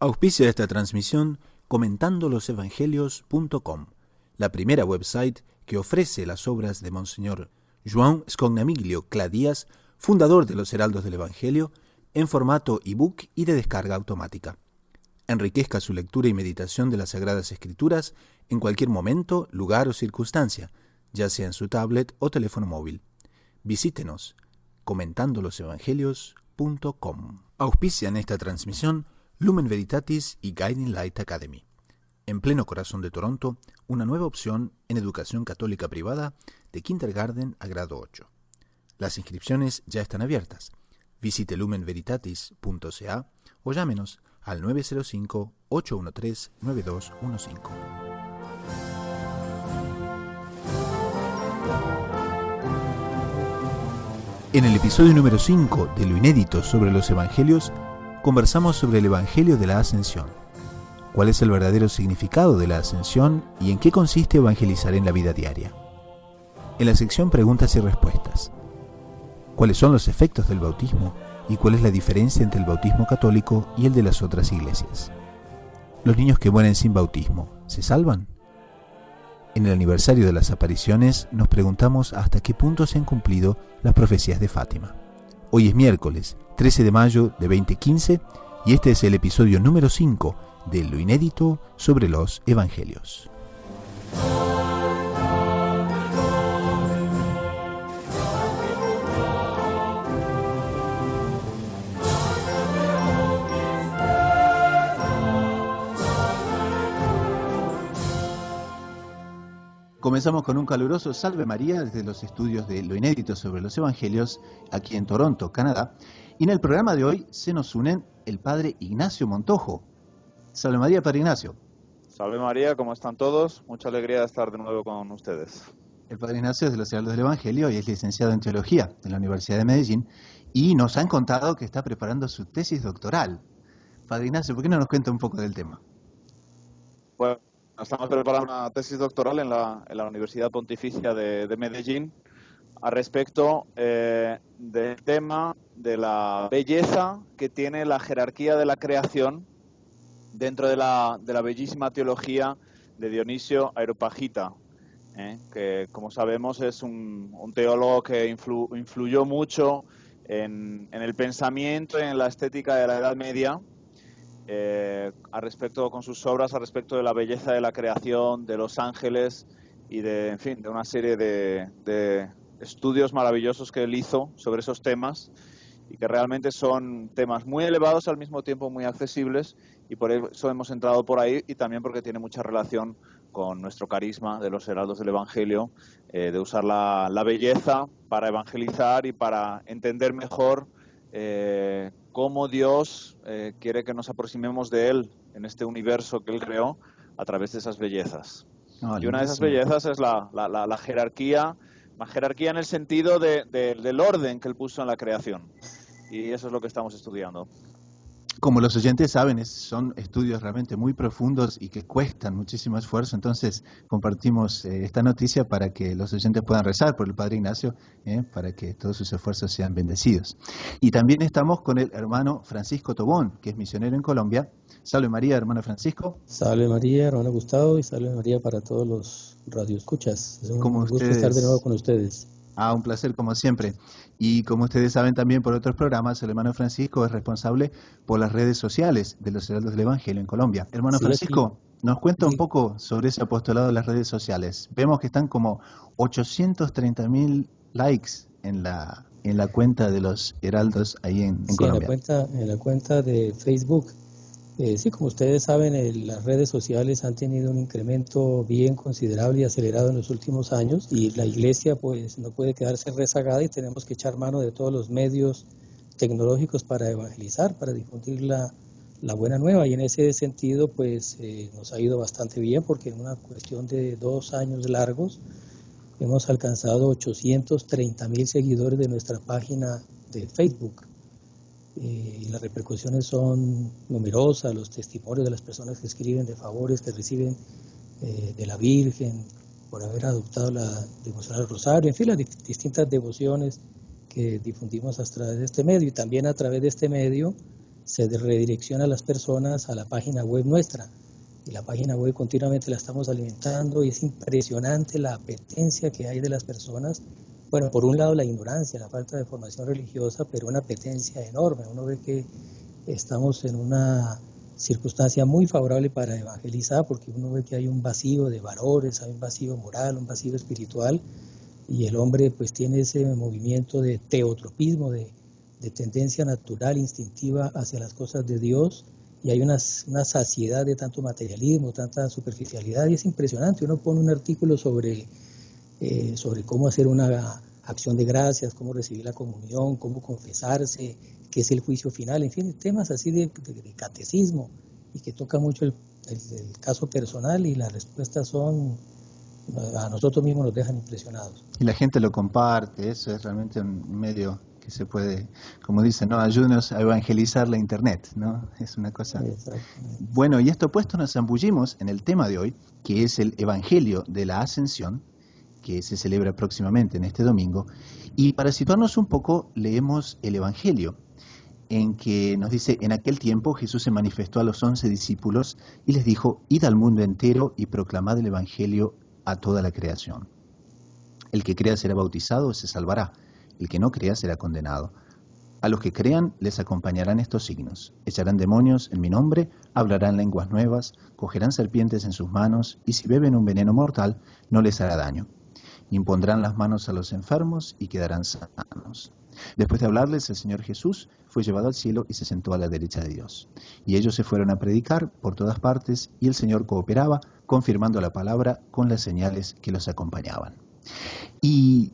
Auspicia esta transmisión comentandolosevangelios.com, la primera website que ofrece las obras de Monseñor João Scognamiglio Cladías, fundador de los Heraldos del Evangelio, en formato ebook y de descarga automática. Enriquezca su lectura y meditación de las Sagradas Escrituras en cualquier momento, lugar o circunstancia, ya sea en su tablet o teléfono móvil. Visítenos comentandolosevangelios.com. Auspician esta transmisión Lumen Veritatis y Guiding Light Academy. En pleno corazón de Toronto, una nueva opción en educación católica privada de kindergarten a grado 8. Las inscripciones ya están abiertas. Visite lumenveritatis.ca o llámenos al 905-813-9215. En el episodio número 5 de lo inédito sobre los Evangelios, conversamos sobre el Evangelio de la Ascensión. ¿Cuál es el verdadero significado de la Ascensión y en qué consiste evangelizar en la vida diaria? En la sección Preguntas y Respuestas, ¿cuáles son los efectos del bautismo y cuál es la diferencia entre el bautismo católico y el de las otras iglesias? ¿Los niños que mueren sin bautismo se salvan? En el aniversario de las apariciones nos preguntamos hasta qué punto se han cumplido las profecías de Fátima. Hoy es miércoles 13 de mayo de 2015 y este es el episodio número 5 de lo inédito sobre los Evangelios. Comenzamos con un caluroso Salve María desde los estudios de lo inédito sobre los Evangelios aquí en Toronto, Canadá. Y en el programa de hoy se nos unen el Padre Ignacio Montojo. Salve María, Padre Ignacio. Salve María, ¿cómo están todos? Mucha alegría de estar de nuevo con ustedes. El Padre Ignacio es de los Heraldos del Evangelio y es licenciado en Teología en la Universidad de Medellín y nos han contado que está preparando su tesis doctoral. Padre Ignacio, ¿por qué no nos cuenta un poco del tema? Bueno, estamos preparando una tesis doctoral en la Universidad Pontificia de Medellín a respecto del tema de la belleza que tiene la jerarquía de la creación dentro de la bellísima teología de Dionisio Areopagita, que como sabemos es un teólogo que influyó mucho en el pensamiento y en la estética de la Edad Media, con sus obras a respecto de la belleza de la creación, de los ángeles y de una serie de estudios maravillosos que él hizo sobre esos temas y que realmente son temas muy elevados, al mismo tiempo muy accesibles, y por eso hemos entrado por ahí, y también porque tiene mucha relación con nuestro carisma de los Heraldos del Evangelio, de usar la belleza para evangelizar y para entender mejor cómo Dios quiere que nos aproximemos de Él en este universo que Él creó a través de esas bellezas. Y una de esas bellezas es la jerarquía en el sentido del orden que Él puso en la creación. Y eso es lo que estamos estudiando. Como los oyentes saben, son estudios realmente muy profundos y que cuestan muchísimo esfuerzo, entonces compartimos esta noticia para que los oyentes puedan rezar por el Padre Ignacio, para que todos sus esfuerzos sean bendecidos. Y también estamos con el hermano Francisco Tobón, que es misionero en Colombia. Salve María, hermano Francisco. Salve María, hermano Gustavo, y salve María para todos los radioescuchas. Es un gusto estar de nuevo con ustedes. Un placer como siempre. Y como ustedes saben también por otros programas, el hermano Francisco es responsable por las redes sociales de los Heraldos del Evangelio en Colombia. Hermano Francisco, ¿nos cuenta un poco sobre ese apostolado de las redes sociales? Vemos que están como 830.000 likes en la cuenta de los Heraldos ahí en Colombia. En la cuenta de Facebook. Sí, como ustedes saben, las redes sociales han tenido un incremento bien considerable y acelerado en los últimos años, y la Iglesia pues no puede quedarse rezagada y tenemos que echar mano de todos los medios tecnológicos para evangelizar, para difundir la buena nueva, y en ese sentido pues nos ha ido bastante bien, porque en una cuestión de 2 años largos hemos alcanzado 830.000 seguidores de nuestra página de Facebook. Y las repercusiones son numerosas, los testimonios de las personas que escriben de favores que reciben de la Virgen por haber adoptado la devoción al Rosario, en fin, las distintas devociones que difundimos a través de este medio, y también a través de este medio se redirecciona a las personas a la página web nuestra. Y la página web continuamente la estamos alimentando y es impresionante la apetencia que hay de las personas. Bueno, por un lado la ignorancia, la falta de formación religiosa, pero una apetencia enorme. Uno ve que estamos en una circunstancia muy favorable para evangelizar, porque uno ve que hay un vacío de valores, hay un vacío moral, un vacío espiritual, y el hombre pues tiene ese movimiento de teotropismo, de tendencia natural, instintiva hacia las cosas de Dios, y hay una saciedad de tanto materialismo, tanta superficialidad, y es impresionante. Uno pone un artículo sobre cómo hacer una acción de gracias, cómo recibir la comunión, cómo confesarse, qué es el juicio final, en fin, temas así de catecismo, y que toca mucho el caso personal, y las respuestas son, a nosotros mismos nos dejan impresionados. Y la gente lo comparte, eso es realmente un medio que se puede, como dicen, ¿no? Ayúdenos a evangelizar la internet, ¿no? Es una cosa. Bueno, y esto puesto nos zambullimos en el tema de hoy, que es el Evangelio de la Ascensión, que se celebra próximamente en este domingo. Y para situarnos un poco, leemos el Evangelio, en que nos dice: en aquel tiempo Jesús se manifestó a los 11 discípulos y les dijo: id al mundo entero y proclamad el Evangelio a toda la creación. El que crea será bautizado, se salvará. El que no crea será condenado. A los que crean les acompañarán estos signos: echarán demonios en mi nombre, hablarán lenguas nuevas, cogerán serpientes en sus manos, y si beben un veneno mortal no les hará daño. Impondrán las manos a los enfermos y quedarán sanos. Después de hablarles, el Señor Jesús fue llevado al cielo y se sentó a la derecha de Dios. Y ellos se fueron a predicar por todas partes, y el Señor cooperaba, confirmando la palabra con las señales que los acompañaban. Y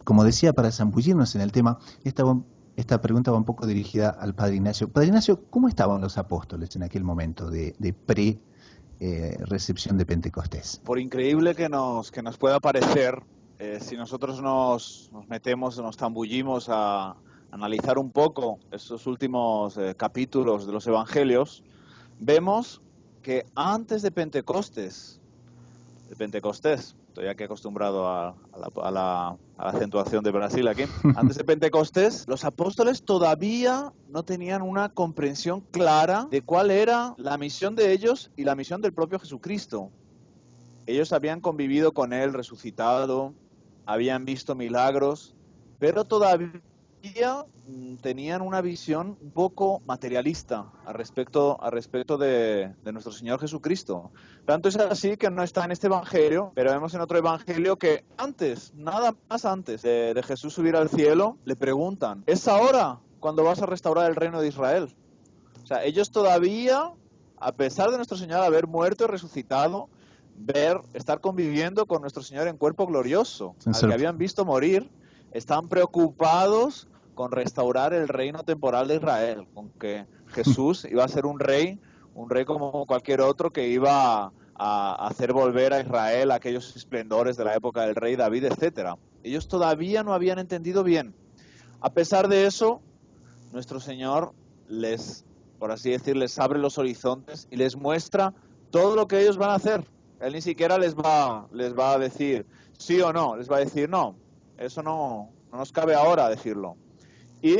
como decía, para zambullirnos en el tema, esta pregunta va un poco dirigida al Padre Ignacio. Padre Ignacio, ¿cómo estaban los apóstoles en aquel momento de pre-recepción de Pentecostés? Por increíble que nos pueda parecer, si nosotros nos metemos, nos zambullimos a analizar un poco estos últimos capítulos de los Evangelios, vemos que antes de Pentecostés, estoy aquí acostumbrado a la acentuación de Brasil aquí. Antes de Pentecostés, los apóstoles todavía no tenían una comprensión clara de cuál era la misión de ellos y la misión del propio Jesucristo. Ellos habían convivido con Él resucitado, habían visto milagros, pero todavía tenían una visión un poco materialista al respecto de nuestro Señor Jesucristo. Tanto es así que no está en este evangelio, pero vemos en otro evangelio que antes, nada más antes de Jesús subir al cielo, le preguntan: ¿es ahora cuando vas a restaurar el reino de Israel? O sea, ellos todavía, a pesar de nuestro Señor haber muerto y resucitado, estar conviviendo con nuestro Señor en cuerpo glorioso, al que habían visto morir, están preocupados con restaurar el reino temporal de Israel, con que Jesús iba a ser un rey como cualquier otro, que iba a hacer volver a Israel aquellos esplendores de la época del rey David, etcétera. Ellos todavía no habían entendido bien. A pesar de eso, nuestro Señor por así decir, les abre los horizontes y les muestra todo lo que ellos van a hacer. Él ni siquiera les va a decir sí o no, les va a decir no, eso no nos cabe ahora decirlo. Y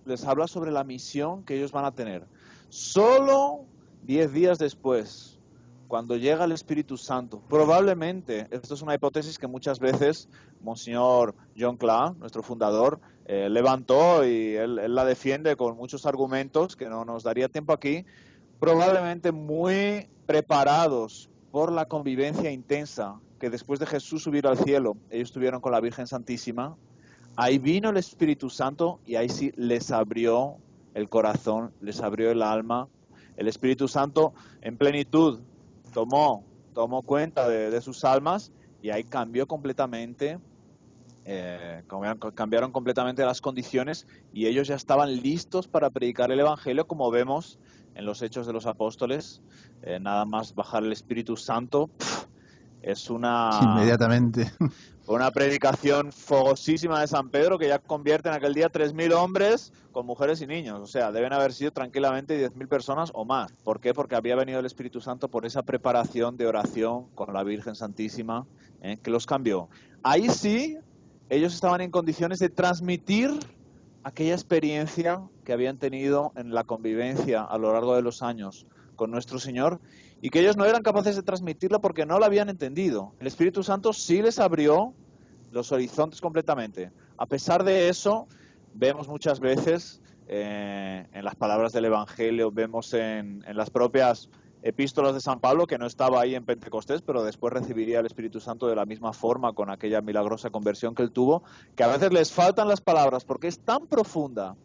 les habla sobre la misión que ellos van a tener. Solo 10 días después, cuando llega el Espíritu Santo, probablemente, esto es una hipótesis que muchas veces Monseñor John Cla, nuestro fundador, levantó, y él la defiende con muchos argumentos que no nos daría tiempo aquí, probablemente muy preparados por la convivencia intensa que después de Jesús subir al cielo, ellos tuvieron con la Virgen Santísima. Ahí vino el Espíritu Santo y ahí sí les abrió el corazón, les abrió el alma. El Espíritu Santo en plenitud tomó cuenta de sus almas, y ahí cambiaron completamente las condiciones, y ellos ya estaban listos para predicar el Evangelio, como vemos en los Hechos de los Apóstoles. Nada más bajar el Espíritu Santo, es inmediatamente una predicación fogosísima de San Pedro, que ya convierte en aquel día 3.000 hombres con mujeres y niños. O sea, deben haber sido tranquilamente 10.000 personas o más. ¿Por qué? Porque había venido el Espíritu Santo por esa preparación de oración con la Virgen Santísima, que los cambió. Ahí sí, ellos estaban en condiciones de transmitir aquella experiencia que habían tenido en la convivencia a lo largo de los años con nuestro Señor y que ellos no eran capaces de transmitirla porque no la habían entendido. El Espíritu Santo sí les abrió los horizontes completamente. A pesar de eso, vemos muchas veces en las palabras del Evangelio, vemos en las propias epístolas de San Pablo, que no estaba ahí en Pentecostés, pero después recibiría el Espíritu Santo de la misma forma con aquella milagrosa conversión que él tuvo, que a veces les faltan las palabras porque es tan profunda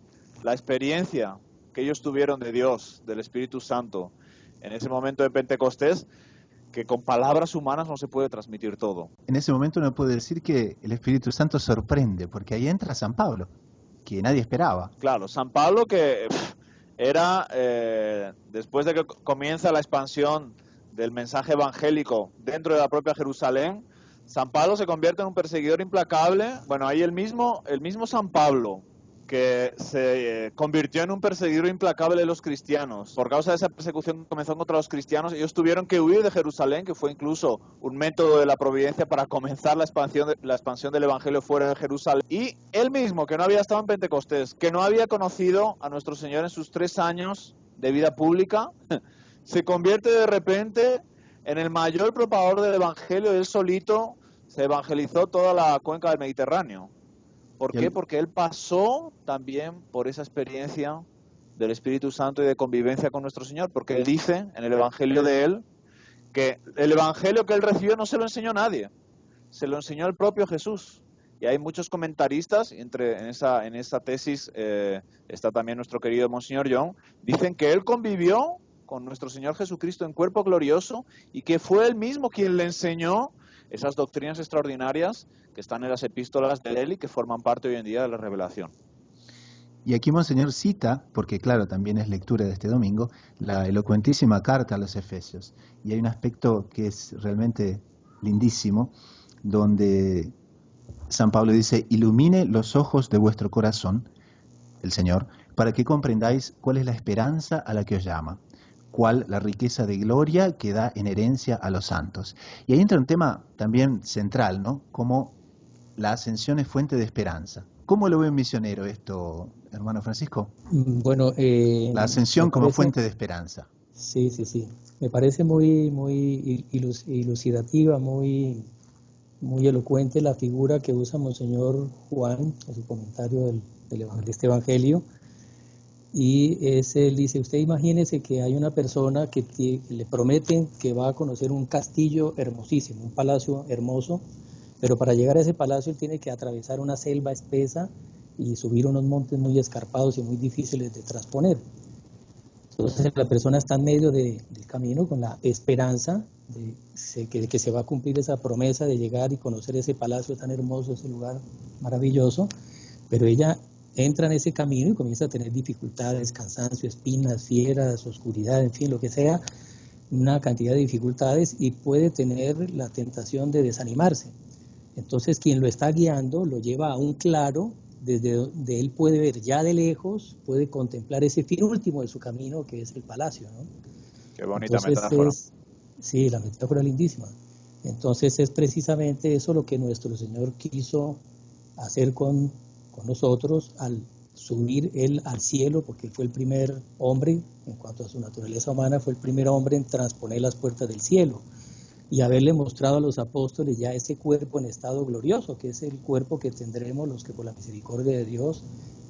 la experiencia que ellos tuvieron de Dios, del Espíritu Santo, en ese momento de Pentecostés, que con palabras humanas no se puede transmitir todo. En ese momento uno puede decir que el Espíritu Santo sorprende, porque ahí entra San Pablo, que nadie esperaba. Claro, San Pablo que era, después de que comienza la expansión del mensaje evangélico dentro de la propia Jerusalén, San Pablo se convierte en un perseguidor implacable. Bueno, ahí el mismo San Pablo, que se convirtió en un perseguidor implacable de los cristianos. Por causa de esa persecución que comenzó contra los cristianos, ellos tuvieron que huir de Jerusalén, que fue incluso un método de la providencia para comenzar la expansión del evangelio fuera de Jerusalén. Y él mismo, que no había estado en Pentecostés, que no había conocido a nuestro Señor en sus 3 años de vida pública, se convierte de repente en el mayor propagador del evangelio. Él solito se evangelizó toda la cuenca del Mediterráneo. ¿Por qué? Porque él pasó también por esa experiencia del Espíritu Santo y de convivencia con nuestro Señor, porque él dice en el Evangelio de él que el Evangelio que él recibió no se lo enseñó nadie, se lo enseñó el propio Jesús. Y hay muchos comentaristas, en esa tesis está también nuestro querido Monseñor John, dicen que él convivió con nuestro Señor Jesucristo en cuerpo glorioso y que fue él mismo quien le enseñó esas doctrinas extraordinarias que están en las epístolas de él y que forman parte hoy en día de la revelación. Y aquí Monseñor cita, porque claro, también es lectura de este domingo, la elocuentísima carta a los Efesios. Y hay un aspecto que es realmente lindísimo, donde San Pablo dice: ilumine los ojos de vuestro corazón, el Señor, para que comprendáis cuál es la esperanza a la que os llama, cuál la riqueza de gloria que da en herencia a los santos. Y ahí entra un tema también central, ¿no? Como la ascensión es fuente de esperanza. ¿Cómo lo ve un misionero esto, hermano Francisco? Bueno, la ascensión como fuente de esperanza. Sí. Me parece muy ilustrativa, muy elocuente la figura que usa Monseñor Juan en su comentario de este evangelio. Y él dice: usted imagínese que hay una persona que le prometen que va a conocer un castillo hermosísimo, un palacio hermoso, pero para llegar a ese palacio él tiene que atravesar una selva espesa y subir unos montes muy escarpados y muy difíciles de trasponer. Entonces la persona está en medio del camino con la esperanza de que se va a cumplir esa promesa de llegar y conocer ese palacio tan hermoso, ese lugar maravilloso, pero ella entra en ese camino y comienza a tener dificultades, cansancio, espinas, fieras, oscuridad, en fin, lo que sea, una cantidad de dificultades, y puede tener la tentación de desanimarse. Entonces quien lo está guiando lo lleva a un claro, desde donde él puede ver ya de lejos, puede contemplar ese fin último de su camino, que es el palacio, ¿no? Qué bonita metáfora. Sí, la metáfora lindísima. Entonces es precisamente eso lo que nuestro Señor quiso hacer con nosotros al subir él al cielo, porque él fue el primer hombre, en cuanto a su naturaleza humana, fue el primer hombre en transponer las puertas del cielo y haberle mostrado a los apóstoles ya ese cuerpo en estado glorioso, que es el cuerpo que tendremos los que por la misericordia de Dios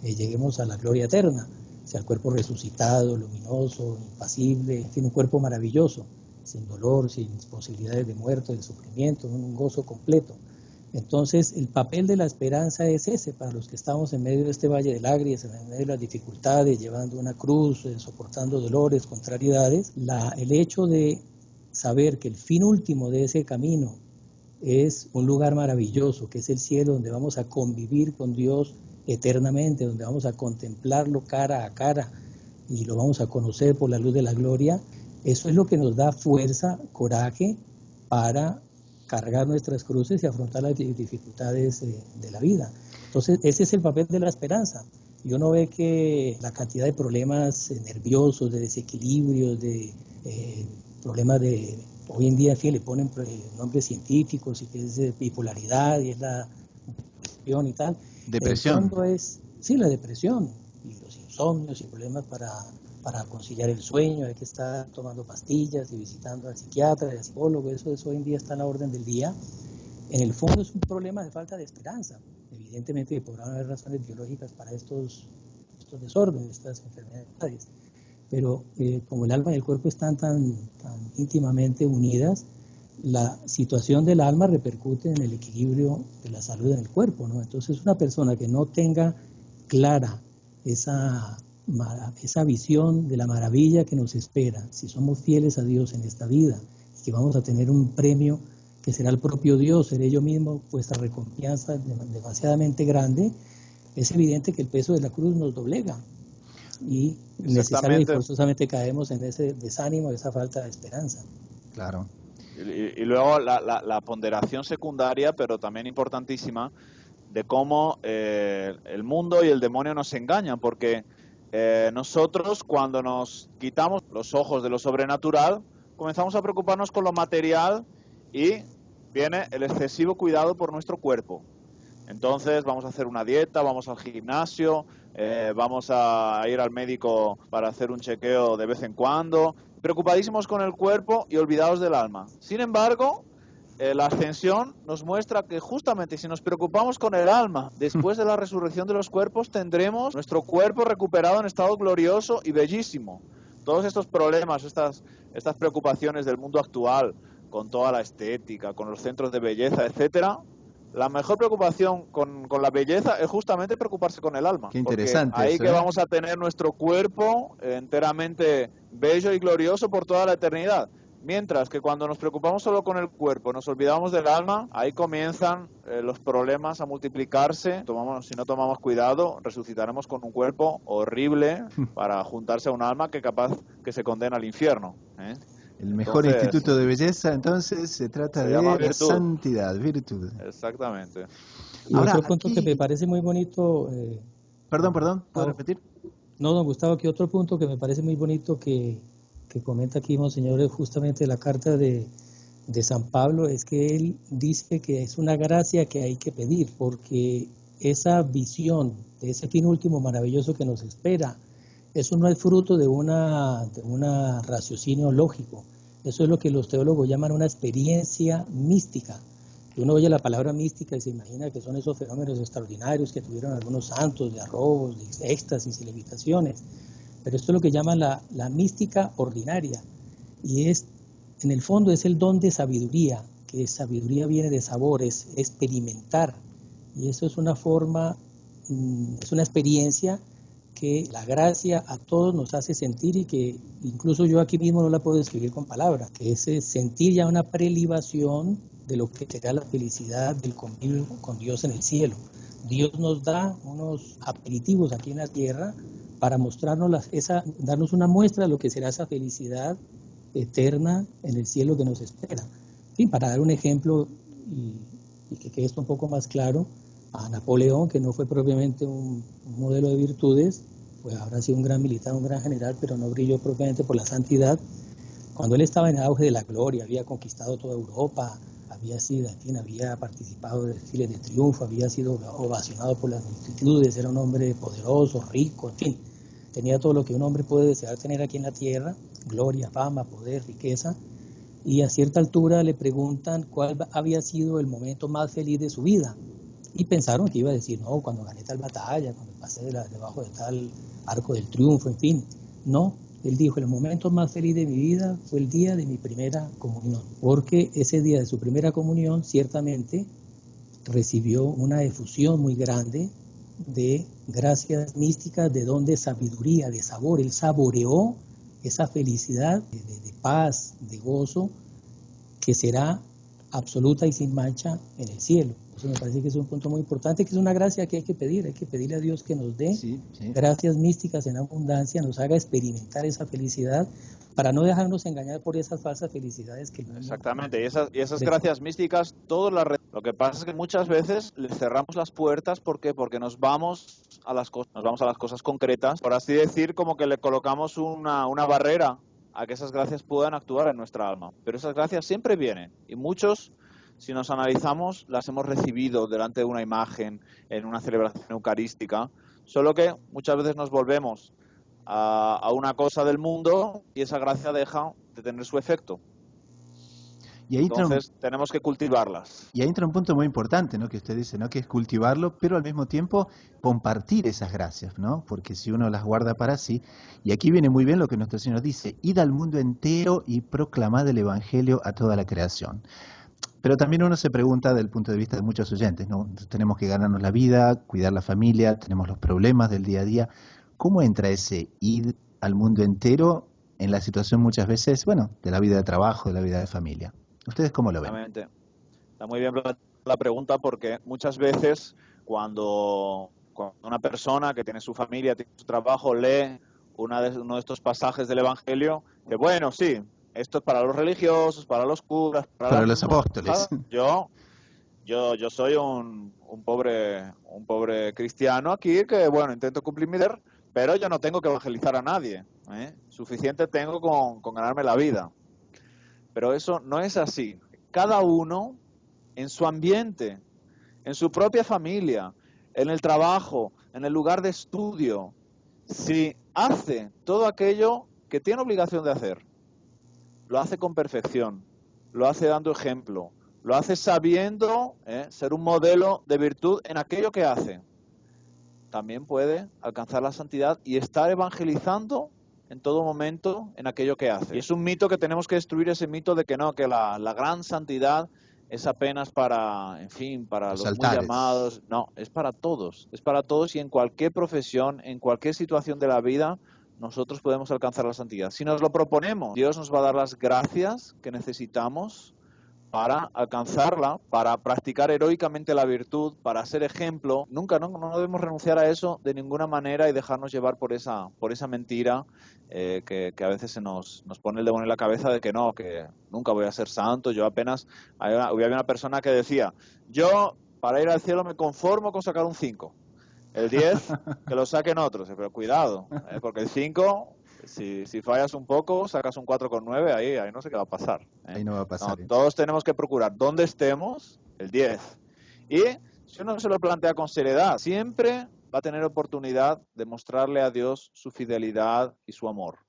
lleguemos a la gloria eterna, o sea, el cuerpo resucitado, luminoso, impasible, en fin, un cuerpo maravilloso, sin dolor, sin posibilidades de muerte, de sufrimiento, un gozo completo. Entonces el papel de la esperanza es ese para los que estamos en medio de este valle de lágrimas, en medio de las dificultades, llevando una cruz, soportando dolores, contrariedades. El hecho de saber que el fin último de ese camino es un lugar maravilloso, que es el cielo, donde vamos a convivir con Dios eternamente, donde vamos a contemplarlo cara a cara y lo vamos a conocer por la luz de la gloria. Eso es lo que nos da fuerza, coraje para cargar nuestras cruces y afrontar las dificultades de la vida. Entonces ese es el papel de la esperanza. Y uno ve que la cantidad de problemas nerviosos, de desequilibrios, de problemas de hoy en día, en fin, le ponen nombres científicos, y que es bipolaridad y es la depresión y tal. Depresión. El fondo es sí, la depresión y los insomnios y problemas para conciliar el sueño, hay que estar tomando pastillas y visitando al psiquiatra y al psicólogo, eso hoy en día está en la orden del día. En el fondo es un problema de falta de esperanza. Evidentemente podrán haber razones biológicas para estos desórdenes, estas enfermedades, pero como el alma y el cuerpo están tan íntimamente unidas, la situación del alma repercute en el equilibrio de la salud en el cuerpo, ¿no? Entonces una persona que no tenga clara esa visión de la maravilla que nos espera, si somos fieles a Dios en esta vida, y que vamos a tener un premio que será el propio Dios, seré yo mismo, vuestra recompensa demasiadamente grande, es evidente que el peso de la cruz nos doblega y necesariamente y forzosamente caemos en ese desánimo, esa falta de esperanza. Claro. Y luego la ponderación secundaria, pero también importantísima, de cómo el mundo y el demonio nos engañan, porque nosotros cuando nos quitamos los ojos de lo sobrenatural, comenzamos a preocuparnos con lo material y viene el excesivo cuidado por nuestro cuerpo. Entonces vamos a hacer una dieta, vamos al gimnasio, vamos a ir al médico para hacer un chequeo de vez en cuando, preocupadísimos con el cuerpo y olvidados del alma. Sin embargo, la ascensión nos muestra que justamente si nos preocupamos con el alma, después de la resurrección de los cuerpos tendremos nuestro cuerpo recuperado en estado glorioso y bellísimo. Todos estos problemas, estas preocupaciones del mundo actual, con toda la estética, con los centros de belleza, etcétera, la mejor preocupación con la belleza es justamente preocuparse con el alma. Qué interesante. Porque ahí eso, que vamos a tener nuestro cuerpo enteramente bello y glorioso por toda la eternidad. Mientras que cuando nos preocupamos solo con el cuerpo, nos olvidamos del alma, ahí comienzan los problemas a multiplicarse. Si no tomamos cuidado, resucitaremos con un cuerpo horrible para juntarse a un alma que capaz que se condena al infierno, ¿eh? El mejor instituto de belleza, entonces, se trata de santidad, virtud. Exactamente. Y ahora, otro punto que me parece muy bonito... Perdón, ¿puedo repetir? No, don Gustavo, que otro punto que me parece muy bonito que comenta aquí, monseñor, es justamente la carta de San Pablo, es que él dice que es una gracia que hay que pedir, porque esa visión de ese fin último maravilloso que nos espera, eso no es fruto de una raciocinio lógico, eso es lo que los teólogos llaman una experiencia mística. Que uno oye la palabra mística y se imagina que son esos fenómenos extraordinarios que tuvieron algunos santos, de arrobos, de éxtasis y levitaciones. Pero esto es lo que llaman la mística ordinaria, y en el fondo es el don de sabiduría, que sabiduría viene de sabor, es experimentar, y eso es una forma, es una experiencia que la gracia a todos nos hace sentir, y que incluso yo aquí mismo no la puedo describir con palabras, que es sentir ya una prelibación de lo que será la felicidad del convivio con Dios en el cielo. Dios nos da unos aperitivos aquí en la tierra para mostrarnos darnos una muestra de lo que será esa felicidad eterna en el cielo que nos espera. En fin, para dar un ejemplo y que quede esto un poco más claro, a Napoleón, que no fue propiamente un modelo de virtudes, pues habrá sido un gran militar, un gran general, pero no brilló propiamente por la santidad. Cuando él estaba en el auge de la gloria, había conquistado toda Europa, había participado de desfiles de triunfo, había sido ovacionado por las multitudes, era un hombre poderoso, rico, en fin, tenía todo lo que un hombre puede desear tener aquí en la tierra: gloria, fama, poder, riqueza. Y a cierta altura le preguntan cuál había sido el momento más feliz de su vida, y pensaron que iba a decir, no, cuando gané tal batalla, cuando pasé debajo de tal arco del triunfo, en fin. No, él dijo, el momento más feliz de mi vida fue el día de mi primera comunión, porque ese día de su primera comunión ciertamente recibió una efusión muy grande de gracias místicas, de don de sabiduría, de sabor. Él saboreó esa felicidad de paz, de gozo, que será absoluta y sin mancha en el cielo. Eso me parece que es un punto muy importante, que es una gracia que hay que pedirle a Dios que nos dé gracias místicas en abundancia, nos haga experimentar esa felicidad, para no dejarnos engañar por esas falsas felicidades que... Exactamente, y esas gracias místicas, lo que pasa es que muchas veces les cerramos las puertas. ¿Por qué? Porque nos vamos a las cosas concretas, por así decir, como que le colocamos una barrera a que esas gracias puedan actuar en nuestra alma. Pero esas gracias siempre vienen, y muchos, si nos analizamos, las hemos recibido delante de una imagen, en una celebración eucarística. Solo que muchas veces nos volvemos a una cosa del mundo y esa gracia deja de tener su efecto. Y ahí Entonces tenemos que cultivarlas. Y ahí entra un punto muy importante, ¿no? Que usted dice, ¿no? Que es cultivarlo, pero al mismo tiempo compartir esas gracias, ¿no? Porque si uno las guarda para sí, y aquí viene muy bien lo que nuestro Señor dice, id al mundo entero y proclamad el Evangelio a toda la creación. Pero también uno se pregunta desde el punto de vista de muchos oyentes, ¿no? Tenemos que ganarnos la vida, cuidar la familia, tenemos los problemas del día a día. ¿Cómo entra ese id al mundo entero en la situación muchas veces, bueno, de la vida de trabajo, de la vida de familia? ¿Ustedes cómo lo ven? Exactamente. Está muy bien la pregunta porque muchas veces cuando una persona que tiene su familia, tiene su trabajo, lee uno de estos pasajes del Evangelio, que bueno, sí, esto es para los religiosos, para los curas, para los apóstoles. Yo soy un pobre cristiano aquí que, bueno, intento cumplir mi deber, pero yo no tengo que evangelizar a nadie. Suficiente tengo con ganarme la vida. Pero eso no es así. Cada uno en su ambiente, en su propia familia, en el trabajo, en el lugar de estudio, si hace todo aquello que tiene obligación de hacer, lo hace con perfección, lo hace dando ejemplo, lo hace sabiendo ser un modelo de virtud en aquello que hace, también puede alcanzar la santidad y estar evangelizando en todo momento en aquello que hace. Y es un mito que tenemos que destruir, ese mito de que no, que la gran santidad es apenas para, en fin, para los muy llamados. No, es para todos y en cualquier profesión, en cualquier situación de la vida, nosotros podemos alcanzar la santidad. Si nos lo proponemos, Dios nos va a dar las gracias que necesitamos para alcanzarla, para practicar heroicamente la virtud, para ser ejemplo. Nunca, no debemos renunciar a eso de ninguna manera y dejarnos llevar por esa mentira que a veces nos pone el demonio en la cabeza de que no, que nunca voy a ser santo. Yo apenas, había una persona que decía, yo para ir al cielo me conformo con sacar un 5. El 10 que lo saquen otros, pero cuidado, porque el 5... Si fallas un poco, sacas un 4,9, ahí no sé qué va a pasar. Ahí no va a pasar. No, todos tenemos que procurar donde estemos, el 10. Y si uno se lo plantea con seriedad, siempre va a tener oportunidad de mostrarle a Dios su fidelidad y su amor.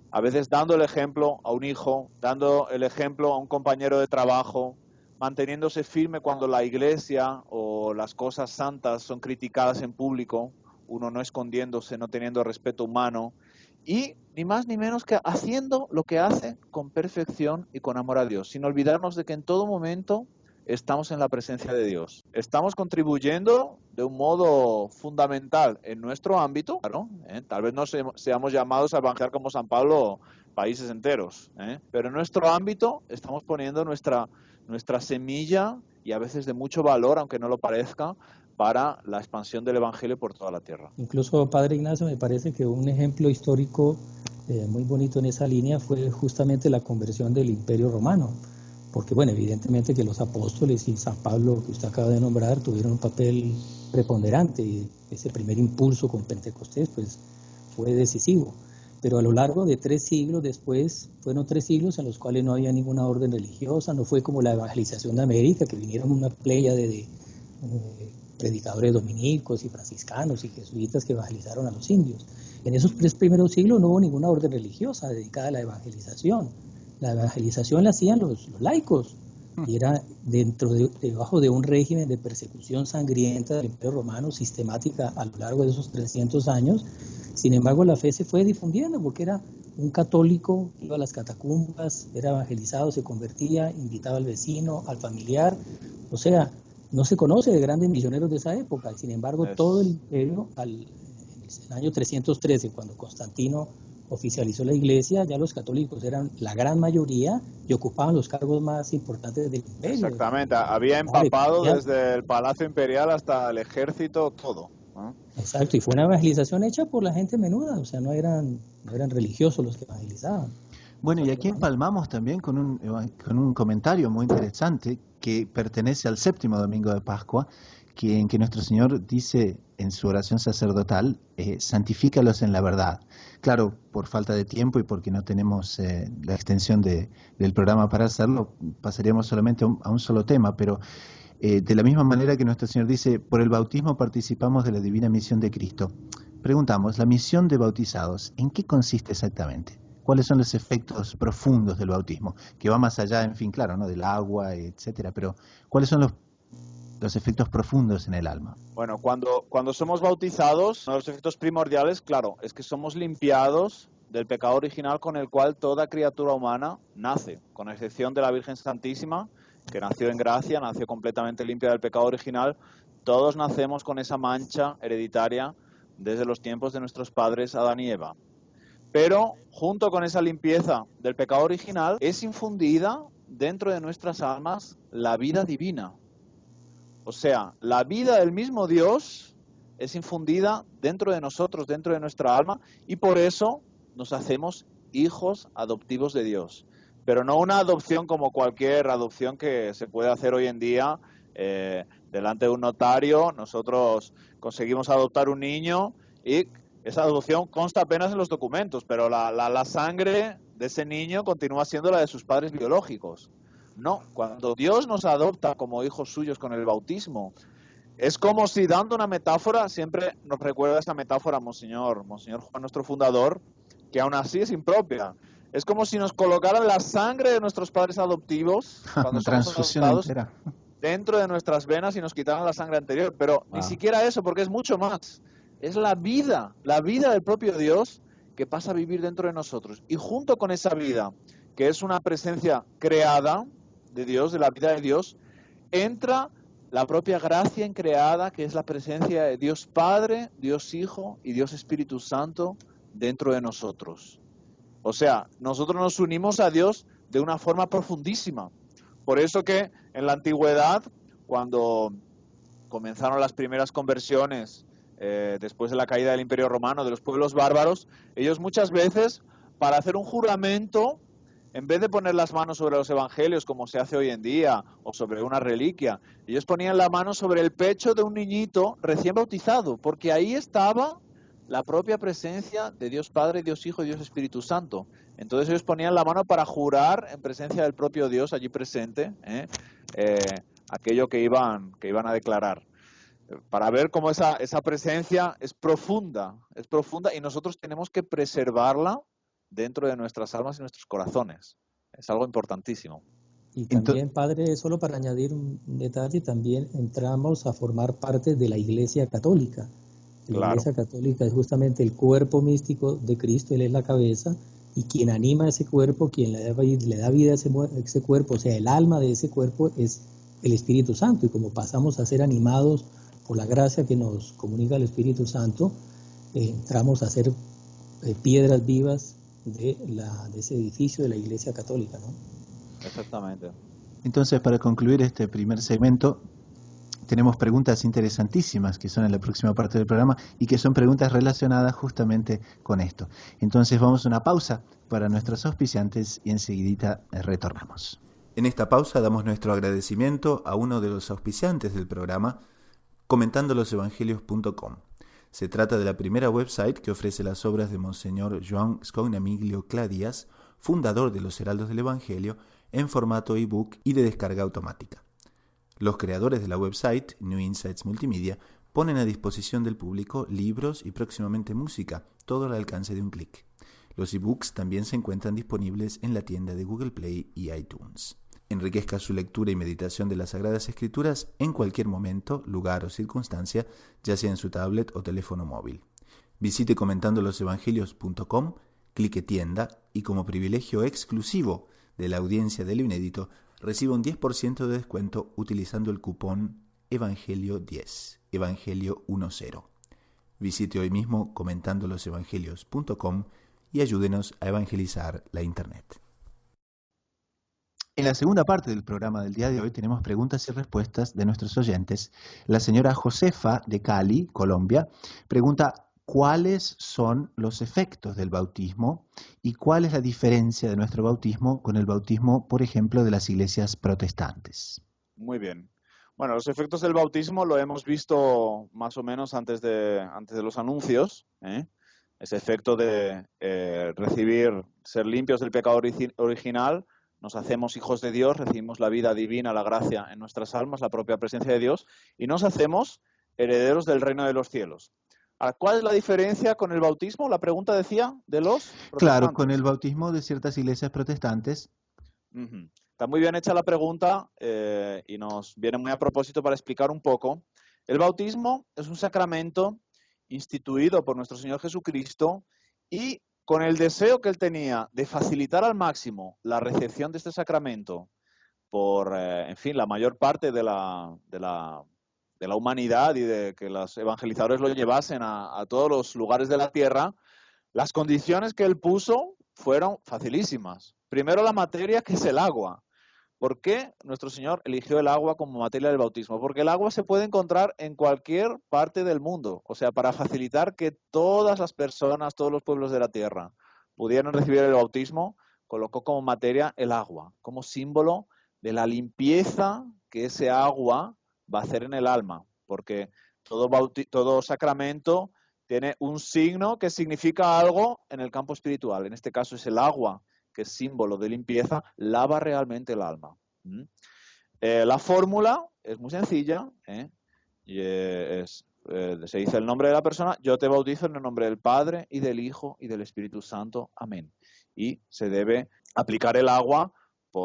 A veces dando el ejemplo a un hijo, dando el ejemplo a un compañero de trabajo, manteniéndose firme cuando la iglesia o las cosas santas son criticadas en público, uno no escondiéndose, no teniendo respeto humano, y ni más ni menos que haciendo lo que hace con perfección y con amor a Dios, sin olvidarnos de que en todo momento estamos en la presencia de Dios. Estamos contribuyendo de un modo fundamental en nuestro ámbito, claro, tal vez no seamos llamados a evangelizar como San Pablo países enteros, pero en nuestro ámbito estamos poniendo nuestra semilla, y a veces de mucho valor, aunque no lo parezca, para la expansión del Evangelio por toda la tierra. Incluso, Padre Ignacio, me parece que un ejemplo histórico muy bonito en esa línea fue justamente la conversión del Imperio Romano, porque bueno, evidentemente que los apóstoles y San Pablo, que usted acaba de nombrar, tuvieron un papel preponderante, y ese primer impulso con Pentecostés pues fue decisivo, pero a lo largo de 3 siglos después, fueron 3 siglos en los cuales no había ninguna orden religiosa, no fue como la evangelización de América, que vinieron una pléyade de predicadores dominicos y franciscanos y jesuitas que evangelizaron a los indios. En esos 3 primeros siglos no hubo ninguna orden religiosa dedicada a la evangelización. La evangelización la hacían los laicos, y era debajo de un régimen de persecución sangrienta del Imperio Romano, sistemática a lo largo de esos 300 años. Sin embargo, la fe se fue difundiendo porque era un católico que iba a las catacumbas, era evangelizado, se convertía, invitaba al vecino, al familiar, o sea, no se conoce de grandes misioneros de esa época. Sin embargo, todo el imperio, en el año 313, cuando Constantino oficializó la iglesia, ya los católicos eran la gran mayoría y ocupaban los cargos más importantes del imperio. Exactamente, había empapado desde el Palacio Imperial hasta el ejército, todo. Exacto, y fue una evangelización hecha por la gente menuda, o sea, no eran religiosos los que evangelizaban. Bueno, y aquí empalmamos también con un comentario muy interesante que pertenece al 7º domingo de Pascua, en que nuestro Señor dice en su oración sacerdotal, santifícalos en la verdad. Claro, por falta de tiempo y porque no tenemos la extensión del programa para hacerlo, pasaríamos solamente a un solo tema, pero De la misma manera que nuestro Señor dice, por el bautismo participamos de la divina misión de Cristo. Preguntamos, la misión de bautizados, ¿en qué consiste exactamente? ¿Cuáles son los efectos profundos del bautismo? Que va más allá, en fin, claro, ¿no? Del agua, etcétera, pero ¿cuáles son los efectos profundos en el alma? Bueno, cuando somos bautizados, uno de los efectos primordiales, claro, es que somos limpiados del pecado original con el cual toda criatura humana nace, con excepción de la Virgen Santísima, que nació en gracia, nació completamente limpia del pecado original. Todos nacemos con esa mancha hereditaria desde los tiempos de nuestros padres Adán y Eva. Pero junto con esa limpieza del pecado original es infundida dentro de nuestras almas la vida divina. O sea, la vida del mismo Dios es infundida dentro de nosotros, dentro de nuestra alma, y por eso nos hacemos hijos adoptivos de Dios. Pero no una adopción como cualquier adopción que se puede hacer hoy en día delante de un notario. Nosotros conseguimos adoptar un niño y esa adopción consta apenas en los documentos, pero la sangre de ese niño continúa siendo la de sus padres biológicos. No, cuando Dios nos adopta como hijos suyos con el bautismo, es como si, dando una metáfora, siempre nos recuerda esta metáfora Monseñor Juan, nuestro fundador, que aún así es impropia. Es como si nos colocaran la sangre de nuestros padres adoptivos cuando somos adoptados dentro de nuestras venas y nos quitaran la sangre anterior. Pero ni siquiera eso, porque es mucho más. Es la vida del propio Dios que pasa a vivir dentro de nosotros. Y junto con esa vida, que es una presencia creada de Dios, de la vida de Dios, entra la propia gracia increada, que es la presencia de Dios Padre, Dios Hijo y Dios Espíritu Santo dentro de nosotros. O sea, nosotros nos unimos a Dios de una forma profundísima. Por eso que en la antigüedad, cuando comenzaron las primeras conversiones, después de la caída del Imperio Romano, de los pueblos bárbaros, ellos muchas veces, para hacer un juramento, en vez de poner las manos sobre los evangelios, como se hace hoy en día, o sobre una reliquia, ellos ponían la mano sobre el pecho de un niñito recién bautizado, porque ahí estaba la propia presencia de Dios Padre, Dios Hijo y Dios Espíritu Santo. Entonces ellos ponían la mano para jurar en presencia del propio Dios allí presente, aquello que iban a declarar. Para ver cómo esa presencia es profunda y nosotros tenemos que preservarla dentro de nuestras almas y nuestros corazones. Es algo importantísimo. Y también, Padre, solo para añadir un detalle, también entramos a formar parte de la Iglesia Católica. La Iglesia Católica es justamente el cuerpo místico de Cristo, Él es la cabeza, y quien anima a ese cuerpo, quien le da vida a ese cuerpo, o sea, el alma de ese cuerpo es el Espíritu Santo. Y como pasamos a ser animados por la gracia que nos comunica el Espíritu Santo, entramos a ser piedras vivas de ese edificio de la Iglesia Católica, ¿no? Exactamente. Entonces, para concluir este primer segmento, tenemos preguntas interesantísimas que son en la próxima parte del programa y que son preguntas relacionadas justamente con esto. Entonces vamos a una pausa para nuestros auspiciantes y enseguidita retornamos. En esta pausa damos nuestro agradecimiento a uno de los auspiciantes del programa, comentandolosevangelios.com. Se trata de la primera website que ofrece las obras de Monseñor Joan Scognamiglio Cladias, fundador de los Heraldos del Evangelio, en formato ebook y de descarga automática. Los creadores de la website, New Insights Multimedia, ponen a disposición del público libros y próximamente música, todo al alcance de un clic. Los ebooks también se encuentran disponibles en la tienda de Google Play y iTunes. Enriquezca su lectura y meditación de las Sagradas Escrituras en cualquier momento, lugar o circunstancia, ya sea en su tablet o teléfono móvil. Visite comentandolosevangelios.com, clique tienda y como privilegio exclusivo de la audiencia del Inédito, reciba un 10% de descuento utilizando el cupón Evangelio10, Evangelio10. Visite hoy mismo comentandolosevangelios.com y ayúdenos a evangelizar la Internet. En la segunda parte del programa del día de hoy tenemos preguntas y respuestas de nuestros oyentes. La señora Josefa de Cali, Colombia, pregunta ¿cuáles son los efectos del bautismo y cuál es la diferencia de nuestro bautismo con el bautismo, por ejemplo, de las iglesias protestantes? Muy bien. Bueno, los efectos del bautismo lo hemos visto más o menos antes de los anuncios, Ese efecto de ser limpios del pecado original nos hacemos hijos de Dios, recibimos la vida divina, la gracia en nuestras almas, la propia presencia de Dios, y nos hacemos herederos del reino de los cielos. Ahora, ¿cuál es la diferencia con el bautismo? La pregunta decía de los protestantes. Claro, con el bautismo de ciertas iglesias protestantes. Está muy bien hecha la pregunta y nos viene muy a propósito para explicar un poco. El bautismo es un sacramento instituido por nuestro Señor Jesucristo y con el deseo que él tenía de facilitar al máximo la recepción de este sacramento por, en fin, la mayor parte de la humanidad y de que los evangelizadores lo llevasen a todos los lugares de la tierra, las condiciones que él puso fueron facilísimas. Primero la materia, que es el agua. ¿Por qué nuestro Señor eligió el agua como materia del bautismo? Porque el agua se puede encontrar en cualquier parte del mundo. O sea, para facilitar que todas las personas, todos los pueblos de la tierra pudieran recibir el bautismo, colocó como materia el agua, como símbolo de la limpieza que ese agua va a hacer en el alma. Porque todo sacramento tiene un signo que significa algo en el campo espiritual. En este caso es el agua, que es símbolo de limpieza, lava realmente el alma. La fórmula es muy sencilla. Se dice el nombre de la persona: yo te bautizo en el nombre del Padre y del Hijo y del Espíritu Santo. Amén. Y se debe aplicar el agua,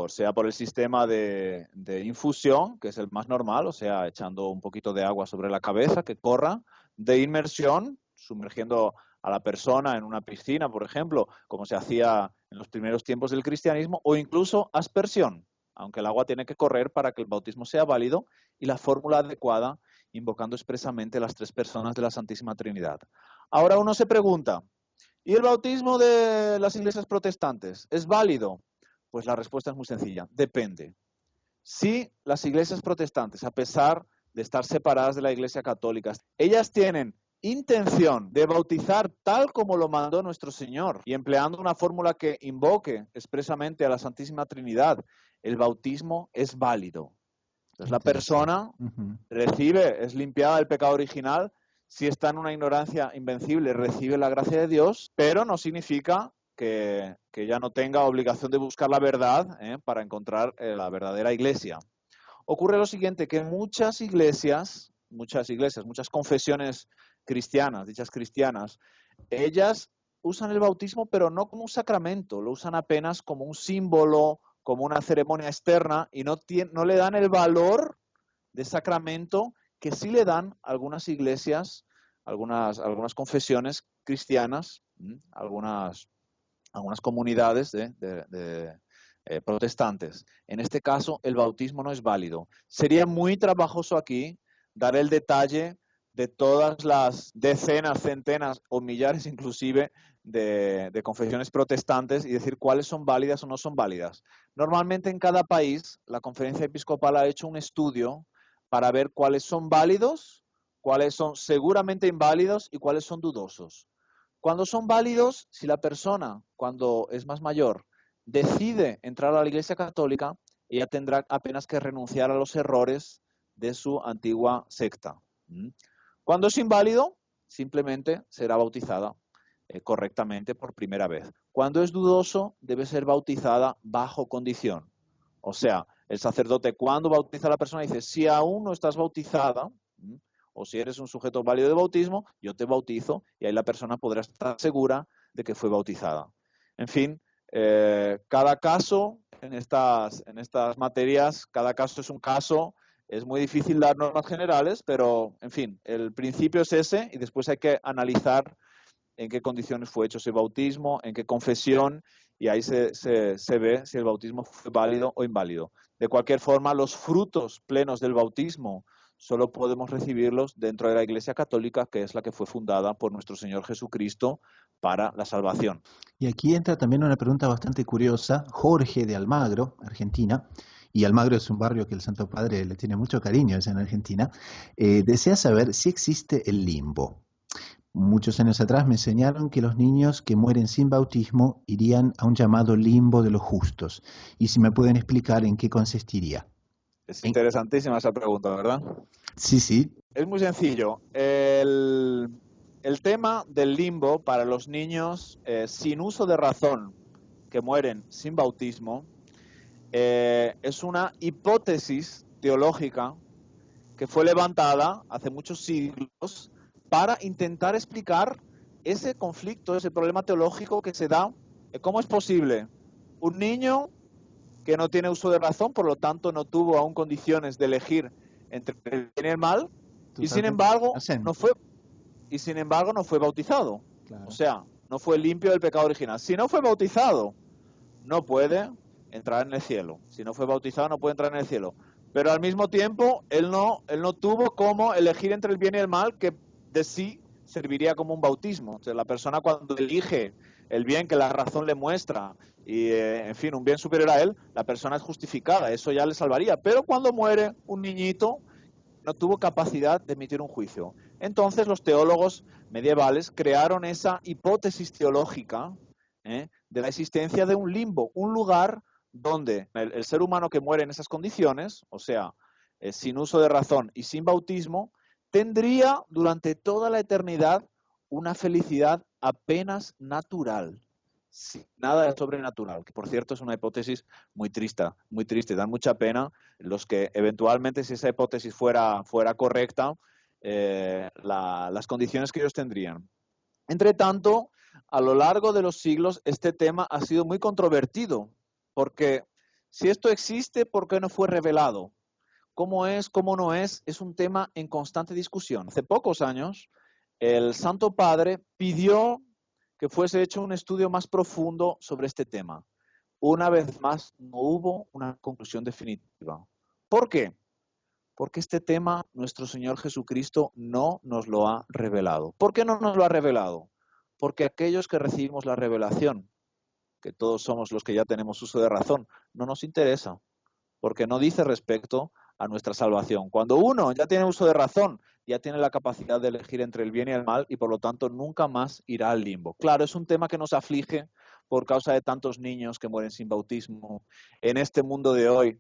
sea por el sistema de infusión, que es el más normal, o sea, echando un poquito de agua sobre la cabeza, que corra, de inmersión, sumergiendo a la persona en una piscina, por ejemplo, como se hacía en los primeros tiempos del cristianismo, o incluso aspersión, aunque el agua tiene que correr para que el bautismo sea válido, y la fórmula adecuada, invocando expresamente las tres personas de la Santísima Trinidad. Ahora uno se pregunta, ¿y el bautismo de las iglesias protestantes es válido? Pues la respuesta es muy sencilla, depende. Si las iglesias protestantes, a pesar de estar separadas de la Iglesia católica, ellas tienen intención de bautizar tal como lo mandó nuestro Señor y empleando una fórmula que invoque expresamente a la Santísima Trinidad, el bautismo es válido. Entonces la persona recibe, es limpiada del pecado original. Si está en una ignorancia invencible, recibe la gracia de Dios, pero no significa que ya no tenga obligación de buscar la verdad para encontrar la verdadera iglesia. Ocurre lo siguiente, que muchas iglesias, muchas confesiones cristianas, dichas cristianas, ellas usan el bautismo pero no como un sacramento, lo usan apenas como un símbolo, como una ceremonia externa y no le dan el valor de sacramento que sí le dan algunas iglesias, algunas confesiones cristianas, algunas comunidades protestantes. En este caso, el bautismo no es válido. Sería muy trabajoso aquí dar el detalle de todas las decenas, centenas o millares inclusive de confesiones protestantes y decir cuáles son válidas o no son válidas. Normalmente en cada país la Conferencia Episcopal ha hecho un estudio para ver cuáles son válidos, cuáles son seguramente inválidos y cuáles son dudosos. Cuando son válidos, si la persona, cuando es más mayor, decide entrar a la Iglesia Católica, ella tendrá apenas que renunciar a los errores de su antigua secta. Cuando es inválido, simplemente será bautizada correctamente por primera vez. Cuando es dudoso, debe ser bautizada bajo condición. O sea, el sacerdote cuando bautiza a la persona dice, si aún no estás bautizada, o si eres un sujeto válido de bautismo, yo te bautizo y ahí la persona podrá estar segura de que fue bautizada. En fin, cada caso en estas materias, cada caso es un caso. Es muy difícil dar normas generales, pero, en fin, el principio es ese y después hay que analizar en qué condiciones fue hecho ese bautismo, en qué confesión, y ahí se ve si el bautismo fue válido o inválido. De cualquier forma, los frutos plenos del bautismo solo podemos recibirlos dentro de la Iglesia Católica, que es la que fue fundada por nuestro Señor Jesucristo para la salvación. Y aquí entra también una pregunta bastante curiosa. Jorge de Almagro, Argentina, y Almagro es un barrio que el Santo Padre le tiene mucho cariño, es en Argentina, desea saber si existe el limbo. Muchos años atrás me enseñaron que los niños que mueren sin bautismo irían a un llamado limbo de los justos. Y si me pueden explicar en qué consistiría. Es interesantísima esa pregunta, ¿verdad? Sí, sí. Es muy sencillo. El tema del limbo para los niños sin uso de razón que mueren sin bautismo es una hipótesis teológica que fue levantada hace muchos siglos para intentar explicar ese conflicto, ese problema teológico que se da. ¿Cómo es posible? Un niño que no tiene uso de razón, por lo tanto no tuvo aún condiciones de elegir entre el bien y el mal, y sin embargo no fue bautizado. Claro. O sea, no fue limpio del pecado original. Si no fue bautizado, no puede entrar en el cielo. Si no fue bautizado, no puede entrar en el cielo. Pero al mismo tiempo, él no tuvo cómo elegir entre el bien y el mal, que de sí serviría como un bautismo. O sea, la persona cuando elige el bien que la razón le muestra y, en fin, un bien superior a él, la persona es justificada, eso ya le salvaría. Pero cuando muere un niñito, no tuvo capacidad de emitir un juicio. Entonces los teólogos medievales crearon esa hipótesis teológica de la existencia de un limbo, un lugar donde el ser humano que muere en esas condiciones, o sea, sin uso de razón y sin bautismo, tendría durante toda la eternidad una felicidad apenas natural, sin nada de sobrenatural, que por cierto es una hipótesis muy triste, dan mucha pena los que eventualmente, si esa hipótesis fuera correcta, las condiciones que ellos tendrían. Entre tanto, a lo largo de los siglos, este tema ha sido muy controvertido, porque si esto existe, ¿por qué no fue revelado? ¿Cómo es, cómo no es? Es un tema en constante discusión. Hace pocos años, el Santo Padre pidió que fuese hecho un estudio más profundo sobre este tema. Una vez más, no hubo una conclusión definitiva. ¿Por qué? Porque este tema nuestro Señor Jesucristo no nos lo ha revelado. ¿Por qué no nos lo ha revelado? Porque aquellos que recibimos la revelación, que todos somos los que ya tenemos uso de razón, no nos interesa, porque no dice respecto a nuestra salvación. Cuando uno ya tiene uso de razón, ya tiene la capacidad de elegir entre el bien y el mal y por lo tanto nunca más irá al limbo. Claro, es un tema que nos aflige por causa de tantos niños que mueren sin bautismo. En este mundo de hoy,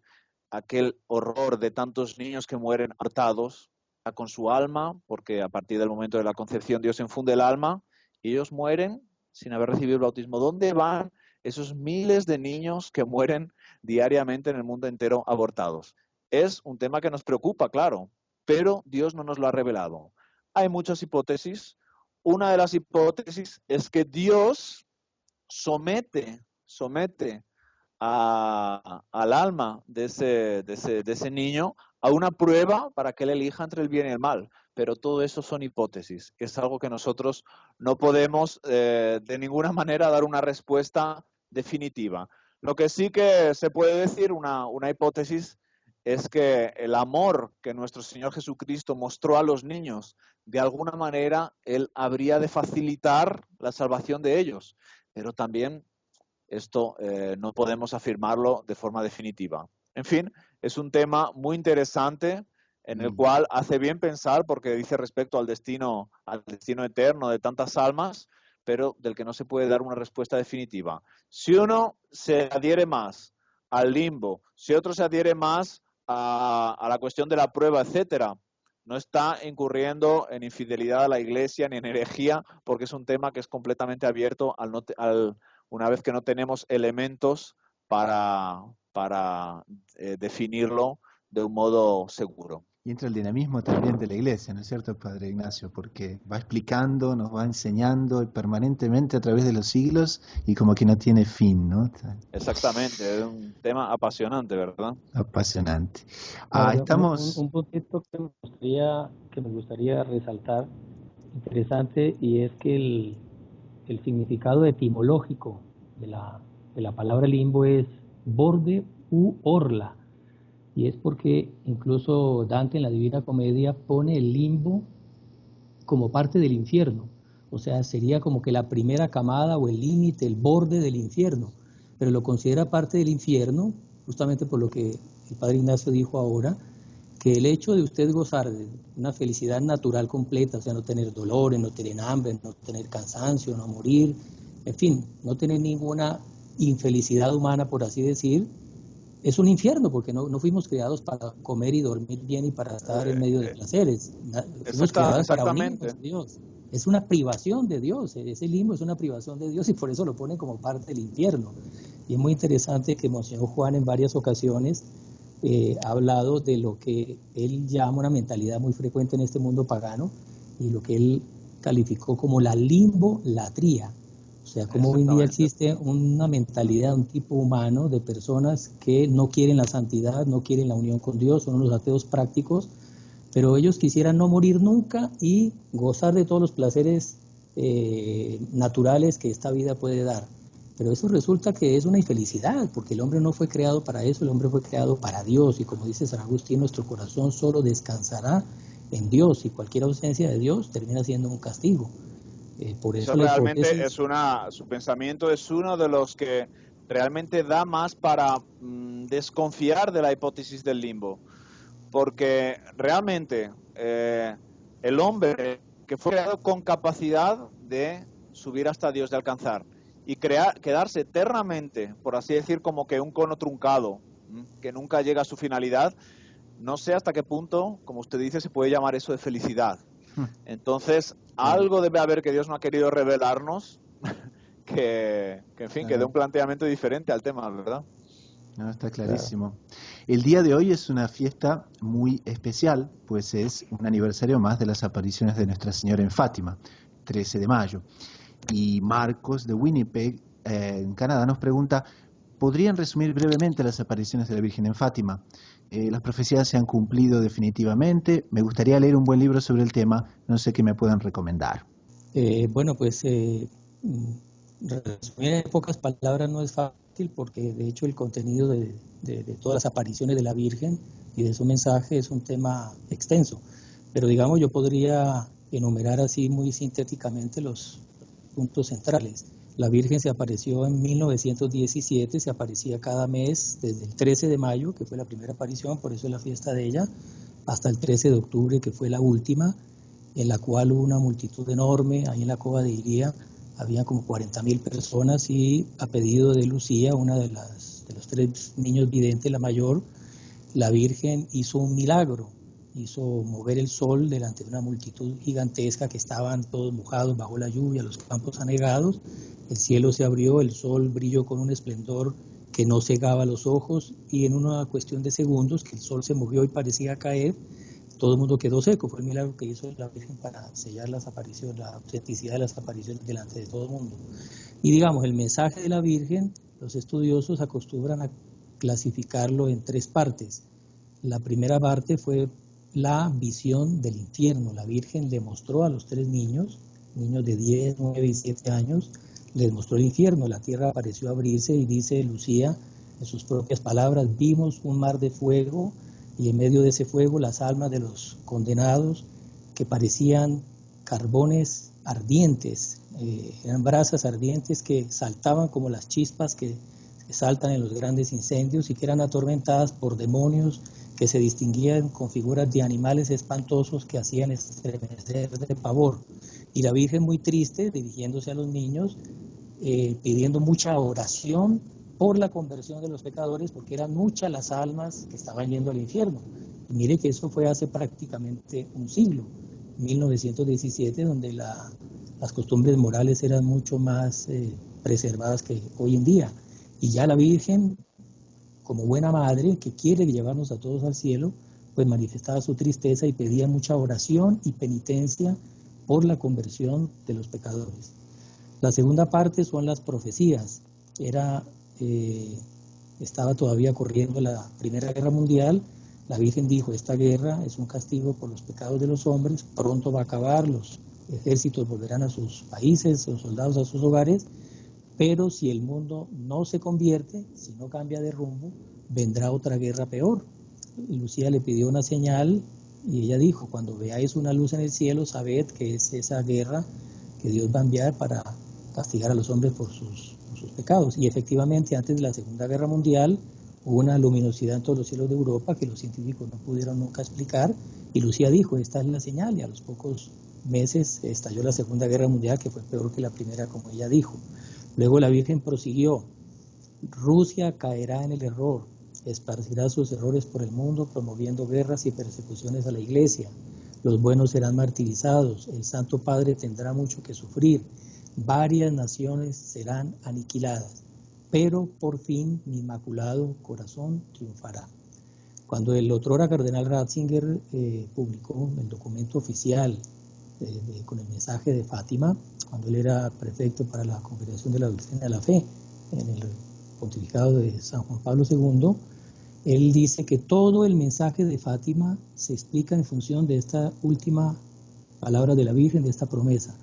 aquel horror de tantos niños que mueren hartados con su alma, porque a partir del momento de la concepción Dios infunde el alma, y ellos mueren sin haber recibido el bautismo. ¿Dónde van esos miles de niños que mueren diariamente en el mundo entero abortados? Es un tema que nos preocupa, claro, pero Dios no nos lo ha revelado. Hay muchas hipótesis. Una de las hipótesis es que Dios somete al alma de ese niño a una prueba para que él elija entre el bien y el mal. Pero todo eso son hipótesis. Es algo que nosotros no podemos de ninguna manera dar una respuesta definitiva. Lo que sí que se puede decir, una hipótesis, es que el amor que nuestro Señor Jesucristo mostró a los niños, de alguna manera, Él habría de facilitar la salvación de ellos. Pero también esto no podemos afirmarlo de forma definitiva. En fin, es un tema muy interesante en el cual hace bien pensar, porque dice respecto al destino eterno de tantas almas, pero del que no se puede dar una respuesta definitiva. Si uno se adhiere más al limbo, si otro se adhiere más a la cuestión de la prueba, etcétera, no está incurriendo en infidelidad a la Iglesia ni en herejía, porque es un tema que es completamente abierto una vez que no tenemos elementos para definirlo de un modo seguro. Y entra el dinamismo también de la Iglesia, ¿no es cierto, Padre Ignacio? Porque va explicando, nos va enseñando permanentemente a través de los siglos y como que no tiene fin, ¿no? Exactamente, es un tema apasionante, ¿verdad? Apasionante. Estamos... Un puntito que me gustaría resaltar, interesante, y es que el significado etimológico de la palabra limbo es borde u orla. Y es porque incluso Dante en la Divina Comedia pone el limbo como parte del infierno. O sea, sería como que la primera camada o el límite, el borde del infierno. Pero lo considera parte del infierno, justamente por lo que el Padre Ignacio dijo ahora, que el hecho de usted gozar de una felicidad natural completa, o sea, no tener dolores, no tener hambre, no tener cansancio, no morir, en fin, no tener ninguna infelicidad humana, por así decir, es un infierno, porque no fuimos creados para comer y dormir bien y para estar en medio de placeres. Fuimos creados para unirnos a Dios. Es una privación de Dios, ese limbo es una privación de Dios y por eso lo pone como parte del infierno. Y es muy interesante que Monseñor Juan en varias ocasiones ha hablado de lo que él llama una mentalidad muy frecuente en este mundo pagano y lo que él calificó como la limbolatría. O sea, como hoy en día existe una mentalidad, un tipo humano de personas que no quieren la santidad, no quieren la unión con Dios, son unos ateos prácticos, pero ellos quisieran no morir nunca y gozar de todos los placeres naturales que esta vida puede dar. Pero eso resulta que es una infelicidad, porque el hombre no fue creado para eso, el hombre fue creado para Dios, y como dice San Agustín, nuestro corazón solo descansará en Dios, y cualquier ausencia de Dios termina siendo un castigo. Por eso realmente su pensamiento es uno de los que realmente da más para desconfiar de la hipótesis del limbo, porque realmente el hombre que fue creado con capacidad de subir hasta Dios, de alcanzar, y quedarse eternamente, por así decir, como que un cono truncado, que nunca llega a su finalidad, no sé hasta qué punto, como usted dice, se puede llamar eso de felicidad. Entonces, algo debe haber que Dios no ha querido revelarnos que en fin, que dé un planteamiento diferente al tema, ¿verdad? No, está clarísimo. El día de hoy es una fiesta muy especial, pues es un aniversario más de las apariciones de Nuestra Señora en Fátima, 13 de mayo. Y Marcos de Winnipeg, en Canadá, nos pregunta, ¿podrían resumir brevemente las apariciones de la Virgen en Fátima? Las profecías se han cumplido definitivamente. Me gustaría leer un buen libro sobre el tema. No sé qué me puedan recomendar. Bueno, pues resumir en pocas palabras no es fácil, porque de hecho el contenido de todas las apariciones de la Virgen y de su mensaje es un tema extenso. Pero digamos, yo podría enumerar así muy sintéticamente los puntos centrales. La Virgen se apareció en 1917, se aparecía cada mes desde el 13 de mayo, que fue la primera aparición, por eso es la fiesta de ella, hasta el 13 de octubre, que fue la última, en la cual hubo una multitud enorme. Ahí en la Cova de Iría había como 40.000 personas, y a pedido de Lucía, una de los 3 niños videntes, la mayor, la Virgen hizo un milagro. Hizo mover el sol delante de una multitud gigantesca que estaban todos mojados bajo la lluvia, los campos anegados. El cielo se abrió, el sol brilló con un esplendor que no cegaba los ojos, y en una cuestión de segundos que el sol se movió y parecía caer, todo el mundo quedó seco. Fue el milagro que hizo la Virgen para sellar las apariciones, la autenticidad de las apariciones delante de todo el mundo. Y digamos, el mensaje de la Virgen, los estudiosos acostumbran a clasificarlo en 3 partes. La primera parte fue la visión del infierno. La Virgen le mostró a los 3 niños de 10, 9 y 7 años, les mostró el infierno. La tierra pareció abrirse, y dice Lucía en sus propias palabras, vimos un mar de fuego, y en medio de ese fuego las almas de los condenados, que parecían carbones ardientes, eran brasas ardientes que saltaban como las chispas que saltan en los grandes incendios, y que eran atormentadas por demonios que se distinguían con figuras de animales espantosos que hacían estremecer de pavor. Y la Virgen, muy triste, dirigiéndose a los niños, pidiendo mucha oración por la conversión de los pecadores, porque eran muchas las almas que estaban yendo al infierno. Y mire que eso fue hace prácticamente un siglo, 1917, donde las costumbres morales eran mucho más preservadas que hoy en día. Y ya la Virgen, como buena madre que quiere llevarnos a todos al cielo, pues manifestaba su tristeza y pedía mucha oración y penitencia por la conversión de los pecadores. La segunda parte son las profecías. Estaba todavía corriendo la Primera Guerra Mundial. La Virgen dijo, esta guerra es un castigo por los pecados de los hombres, pronto va a acabar, los ejércitos volverán a sus países, los soldados a sus hogares, pero si el mundo no se convierte, si no cambia de rumbo, vendrá otra guerra peor. Y Lucía le pidió una señal, y ella dijo, cuando veáis una luz en el cielo, sabed que es esa guerra que Dios va a enviar para castigar a los hombres por sus pecados. Y efectivamente, antes de la Segunda Guerra Mundial, hubo una luminosidad en todos los cielos de Europa que los científicos no pudieron nunca explicar, y Lucía dijo, esta es la señal, y a los pocos meses estalló la Segunda Guerra Mundial, que fue peor que la primera, como ella dijo. Luego la Virgen prosiguió, Rusia caerá en el error, esparcirá sus errores por el mundo, promoviendo guerras y persecuciones a la Iglesia. Los buenos serán martirizados, el Santo Padre tendrá mucho que sufrir, varias naciones serán aniquiladas. pero por fin mi inmaculado corazón triunfará. Cuando el otrora cardenal Ratzinger publicó el documento oficial con el mensaje de Fátima, cuando él era prefecto para la Congregación de la Doctrina de la Fe, en el pontificado de San Juan Pablo II, él dice que todo el mensaje de Fátima se explica en función de esta última palabra de la Virgen, de esta promesa: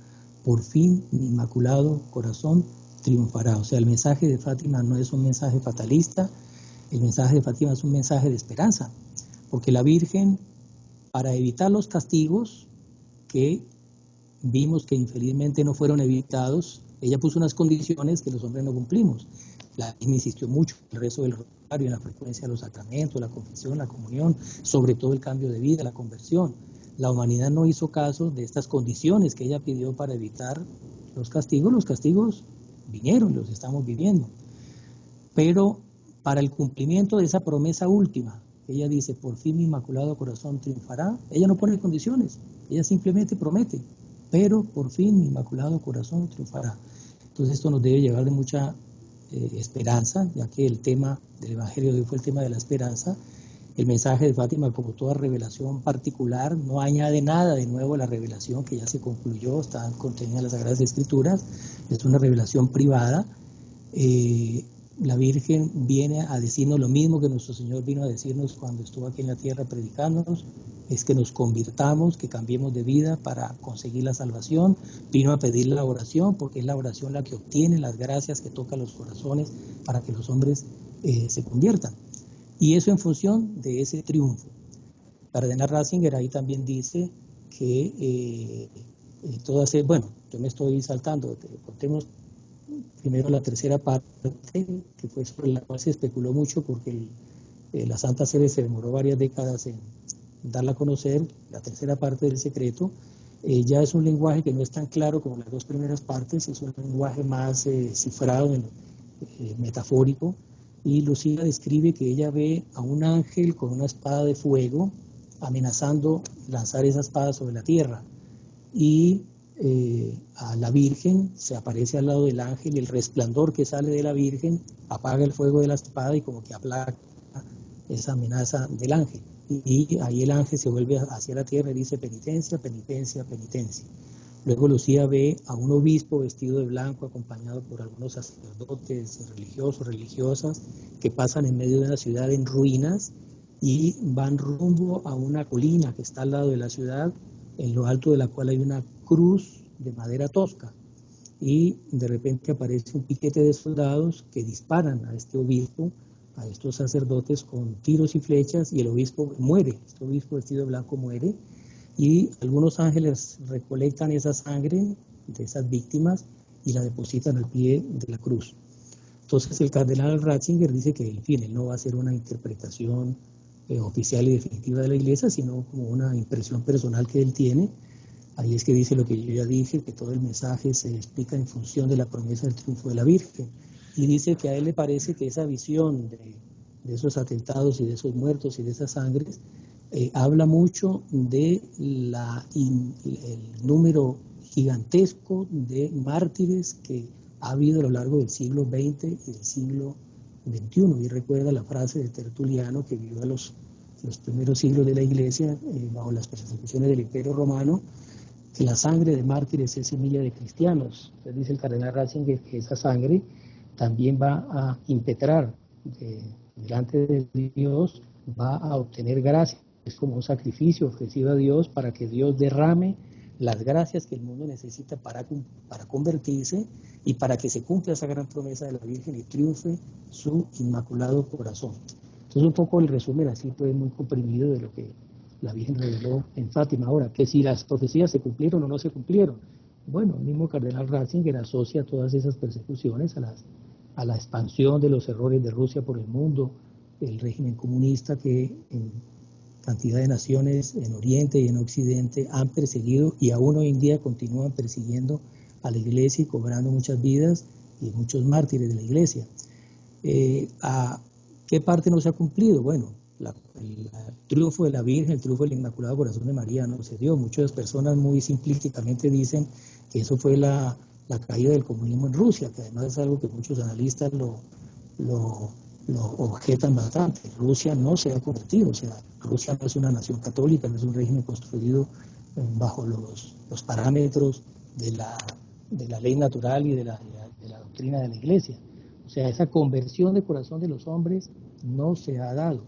por fin mi inmaculado corazón triunfará. O sea, el mensaje de Fátima no es un mensaje fatalista, el mensaje de Fátima es un mensaje de esperanza, porque la Virgen, para evitar los castigos que vimos que infelizmente no fueron evitados, ella puso unas condiciones que los hombres no cumplimos. La Virgen insistió mucho en el rezo del rosario, en la frecuencia de los sacramentos, la confesión, la comunión, sobre todo el cambio de vida, la conversión. La humanidad no hizo caso de estas condiciones que ella pidió para evitar los castigos. Los castigos vinieron, los estamos viviendo. Pero para el cumplimiento de esa promesa última, ella dice, por fin mi inmaculado corazón triunfará, ella no pone condiciones, ella simplemente promete, pero por fin mi inmaculado corazón triunfará. Entonces esto nos debe llevar de mucha esperanza, ya que el tema del Evangelio de hoy fue el tema de la esperanza. El mensaje de Fátima, como toda revelación particular, no añade nada de nuevo a la revelación que ya se concluyó, está contenida en las Sagradas Escrituras, es una revelación privada. La Virgen viene a decirnos lo mismo que nuestro Señor vino a decirnos cuando estuvo aquí en la tierra predicándonos, es que nos convirtamos, que cambiemos de vida para conseguir la salvación. Vino a pedir la oración, porque es la oración la que obtiene las gracias que toca los corazones para que los hombres se conviertan. Y eso en función de ese triunfo. Cardenal Ratzinger ahí también dice que bueno, yo me estoy saltando, contemos primero la tercera parte, que fue sobre la cual se especuló mucho porque la Santa Sede se demoró varias décadas en darla a conocer. La tercera parte del secreto ya es un lenguaje que no es tan claro como las dos primeras partes, es un lenguaje más cifrado, metafórico, y Lucía describe que ella ve a un ángel con una espada de fuego amenazando lanzar esa espada sobre la tierra, y a la Virgen se aparece al lado del ángel, y el resplandor que sale de la Virgen apaga el fuego de la espada y como que aplaca esa amenaza del ángel, y ahí el ángel se vuelve hacia la tierra y dice penitencia, penitencia, penitencia. Luego Lucía ve a un obispo vestido de blanco acompañado por algunos sacerdotes, religiosos, religiosas, que pasan en medio de una ciudad en ruinas y van rumbo a una colina que está al lado de la ciudad, en lo alto de la cual hay una cruz de madera tosca, y de repente aparece un piquete de soldados que disparan a este obispo, a estos sacerdotes con tiros y flechas, y el obispo muere, este obispo vestido de blanco muere, y algunos ángeles recolectan esa sangre de esas víctimas y la depositan al pie de la cruz. Entonces el cardenal Ratzinger dice que, en fin, él no va a hacer una interpretación oficial y definitiva de la Iglesia, sino como una impresión personal que él tiene. Ahí es que dice lo que yo ya dije, que todo el mensaje se explica en función de la promesa del triunfo de la Virgen. Y dice que a él le parece que esa visión de esos atentados y de esos muertos y de esas sangres habla mucho de el número gigantesco de mártires que ha habido a lo largo del siglo XX y del siglo XXI. Y recuerda la frase de Tertuliano, que vivió a los primeros siglos de la Iglesia, bajo las persecuciones del Imperio Romano, que la sangre de mártires es semilla de cristianos. Entonces dice el cardenal Ratzinger que esa sangre también va a impetrar delante de Dios, va a obtener gracia. Es como un sacrificio ofrecido a Dios para que Dios derrame las gracias que el mundo necesita para convertirse y para que se cumpla esa gran promesa de la Virgen y triunfe su inmaculado corazón. Entonces un poco el resumen así pues muy comprimido de lo que la Virgen reveló en Fátima. Ahora, que si las profecías se cumplieron o no se cumplieron. Bueno, el mismo cardenal Ratzinger asocia todas esas persecuciones a la expansión de los errores de Rusia por el mundo, el régimen comunista que en cantidad de naciones en Oriente y en Occidente han perseguido y aún hoy en día continúan persiguiendo a la Iglesia y cobrando muchas vidas y muchos mártires de la Iglesia. ¿A qué parte no se ha cumplido? Bueno, el triunfo de la Virgen, el triunfo del Inmaculado Corazón de María no se dio. Muchas personas muy simplísticamente dicen que eso fue la la caída del comunismo en Rusia, que además es algo que muchos analistas lo objetan bastante. Rusia no se ha convertido, o sea, Rusia no es una nación católica, no es un régimen construido bajo los parámetros de la ley natural y de la doctrina de la Iglesia. O sea, esa conversión de corazón de los hombres no se ha dado.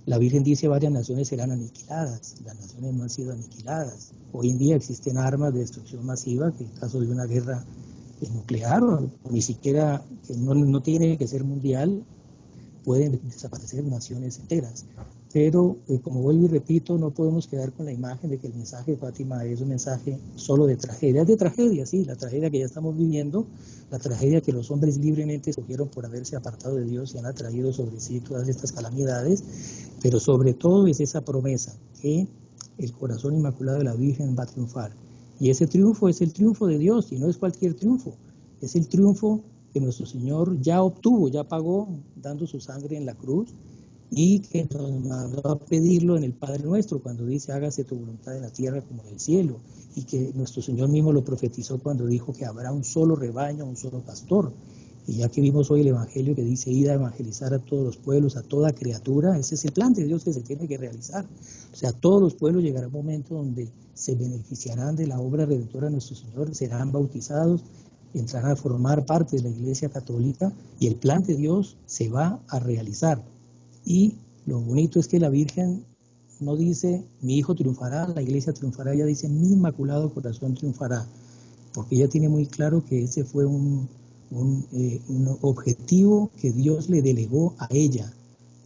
La Virgen dice varias naciones serán aniquiladas, las naciones no han sido aniquiladas. Hoy en día existen armas de destrucción masiva que en caso de una guerra nuclear, o ni siquiera, que no tiene que ser mundial, pueden desaparecer naciones enteras. Pero, como vuelvo y repito, no podemos quedar con la imagen de que el mensaje de Fátima es un mensaje solo de tragedia. Es de tragedia, sí, la tragedia que ya estamos viviendo, la tragedia que los hombres libremente escogieron por haberse apartado de Dios y han atraído sobre sí todas estas calamidades, pero sobre todo es esa promesa que el corazón inmaculado de la Virgen va a triunfar. Y ese triunfo es el triunfo de Dios, y no es cualquier triunfo, es el triunfo que nuestro Señor ya obtuvo, ya pagó dando su sangre en la cruz, y que nos mandó a pedirlo en el Padre Nuestro, cuando dice hágase tu voluntad en la tierra como en el cielo, y que nuestro Señor mismo lo profetizó cuando dijo que habrá un solo rebaño, un solo pastor. Y ya que vimos hoy el Evangelio que dice ir a evangelizar a todos los pueblos, a toda criatura, ese es el plan de Dios que se tiene que realizar. O sea, todos los pueblos llegará un momento donde se beneficiarán de la obra redentora de nuestro Señor, serán bautizados, entrarán a formar parte de la Iglesia Católica, y el plan de Dios se va a realizar. Y lo bonito es que la Virgen no dice mi hijo triunfará, la Iglesia triunfará, ella dice mi inmaculado corazón triunfará, porque ella tiene muy claro que ese fue un objetivo que Dios le delegó a ella.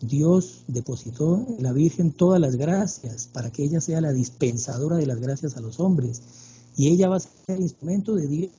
Dios depositó en la Virgen todas las gracias para que ella sea la dispensadora de las gracias a los hombres, y ella va a ser el instrumento de Dios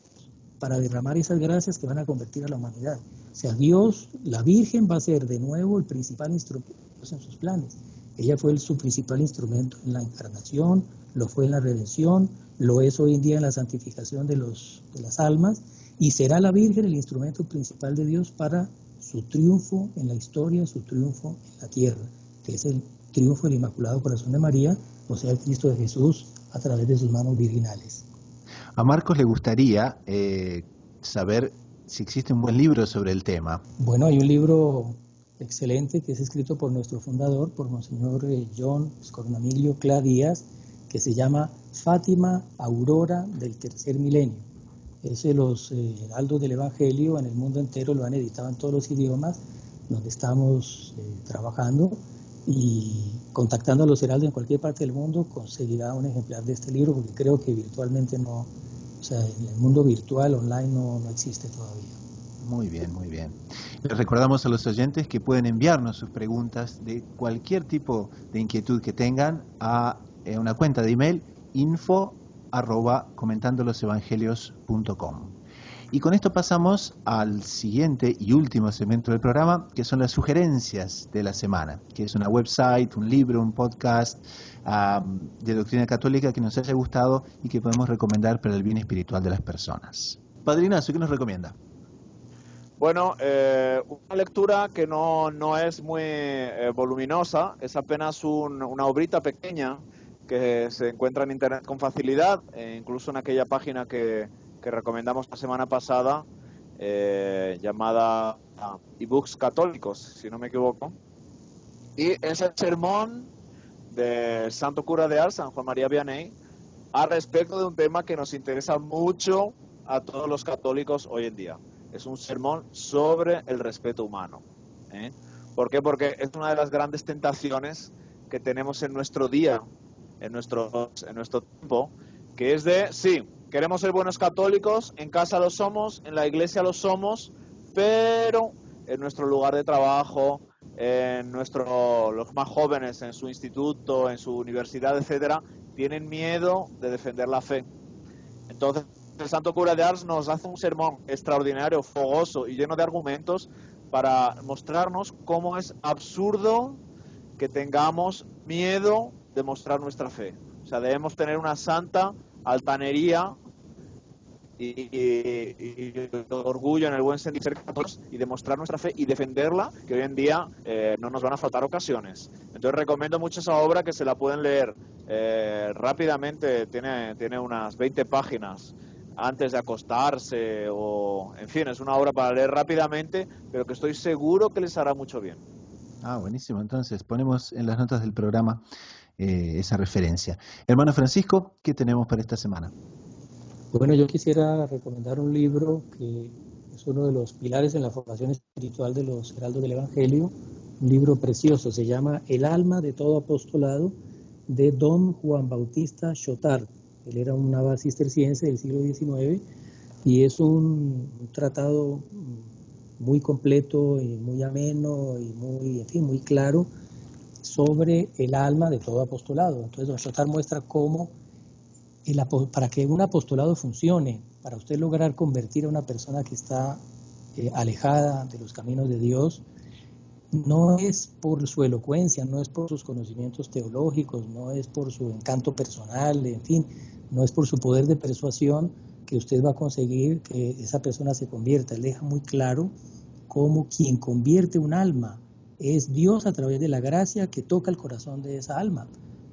para derramar esas gracias que van a convertir a la humanidad. O sea, Dios, la Virgen va a ser de nuevo el principal instrumento en sus planes. Ella fue su principal instrumento en la encarnación, lo fue en la redención, lo es hoy en día en la santificación de las almas, y será la Virgen el instrumento principal de Dios para su triunfo en la historia, su triunfo en la tierra, que es el triunfo del Inmaculado Corazón de María, o sea, el Cristo de Jesús a través de sus manos virginales. A Marcos le gustaría saber si existe un buen libro sobre el tema. Bueno, hay un libro excelente que es escrito por nuestro fundador, por Monseñor John Scornamiglio Clá Díaz, que se llama Fátima Aurora del Tercer Milenio. Es de los heraldos del Evangelio, en el mundo entero lo han editado en todos los idiomas, donde estamos trabajando, y contactando a los heraldos en cualquier parte del mundo conseguirá un ejemplar de este libro, porque creo que virtualmente no, o sea, en el mundo virtual, online, no existe todavía. Muy bien, muy bien. Les recordamos a los oyentes que pueden enviarnos sus preguntas de cualquier tipo de inquietud que tengan a una cuenta de email info@comentandolosevangelios.com. Y con esto pasamos al siguiente y último segmento del programa, que son las sugerencias de la semana, que es una website, un libro, un podcast de doctrina católica que nos haya gustado y que podemos recomendar para el bien espiritual de las personas. Padrinazo, ¿qué nos recomienda? Bueno, una lectura que no es muy voluminosa, es apenas una obrita pequeña que se encuentra en internet con facilidad, incluso en aquella página que recomendamos la semana pasada, llamada eBooks Católicos, si no me equivoco. Y es el sermón del Santo Cura de Ars, San Juan María Vianney, al respecto de un tema que nos interesa mucho a todos los católicos hoy en día. Es un sermón sobre el respeto humano. ¿Por qué? Porque es una de las grandes tentaciones que tenemos en nuestro día, en nuestro tiempo, que es de, sí, queremos ser buenos católicos, en casa lo somos, en la iglesia lo somos, pero en nuestro lugar de trabajo, los más jóvenes en su instituto, en su universidad, etcétera, tienen miedo de defender la fe. Entonces, el Santo Cura de Ars nos hace un sermón extraordinario, fogoso y lleno de argumentos para mostrarnos cómo es absurdo que tengamos miedo de mostrar nuestra fe. O sea, debemos tener una santa altanería y orgullo en el buen sentido de ser católicos y demostrar nuestra fe y defenderla, que hoy en día no nos van a faltar ocasiones. Entonces recomiendo mucho esa obra, que se la pueden leer rápidamente, tiene unas 20 páginas, antes de acostarse, o en fin, es una obra para leer rápidamente, pero que estoy seguro que les hará mucho bien. Buenísimo. Entonces ponemos en las notas del programa esa referencia. Hermano Francisco, ¿qué tenemos para esta semana? Bueno, yo quisiera recomendar un libro que es uno de los pilares en la formación espiritual de los heraldos del Evangelio, un libro precioso, se llama El alma de todo apostolado, de Don Juan Bautista Chotard. Él era un abad cisterciense del siglo XIX y es un tratado muy completo y muy ameno y muy claro sobre el alma de todo apostolado. Entonces, Don Chotard muestra cómo para que un apostolado funcione, para usted lograr convertir a una persona que está alejada de los caminos de Dios, no es por su elocuencia, no es por sus conocimientos teológicos, no es por su encanto personal, en fin, no es por su poder de persuasión que usted va a conseguir que esa persona se convierta. Él deja muy claro cómo quien convierte un alma es Dios a través de la gracia que toca el corazón de esa alma.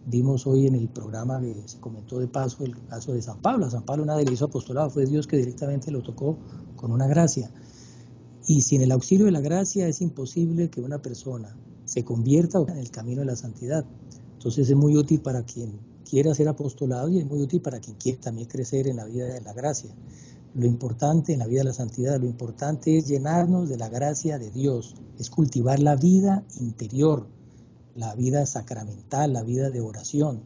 Vimos hoy en el programa que se comentó de paso el caso de San Pablo. A San Pablo nadie le hizo apostolado, fue Dios que directamente lo tocó con una gracia. Y sin el auxilio de la gracia es imposible que una persona se convierta en el camino de la santidad. Entonces es muy útil para quien quiera ser apostolado y es muy útil para quien quiere también crecer en la vida de la gracia. Lo importante en la vida de la santidad, lo importante es llenarnos de la gracia de Dios, es cultivar la vida interior, la vida sacramental, la vida de oración,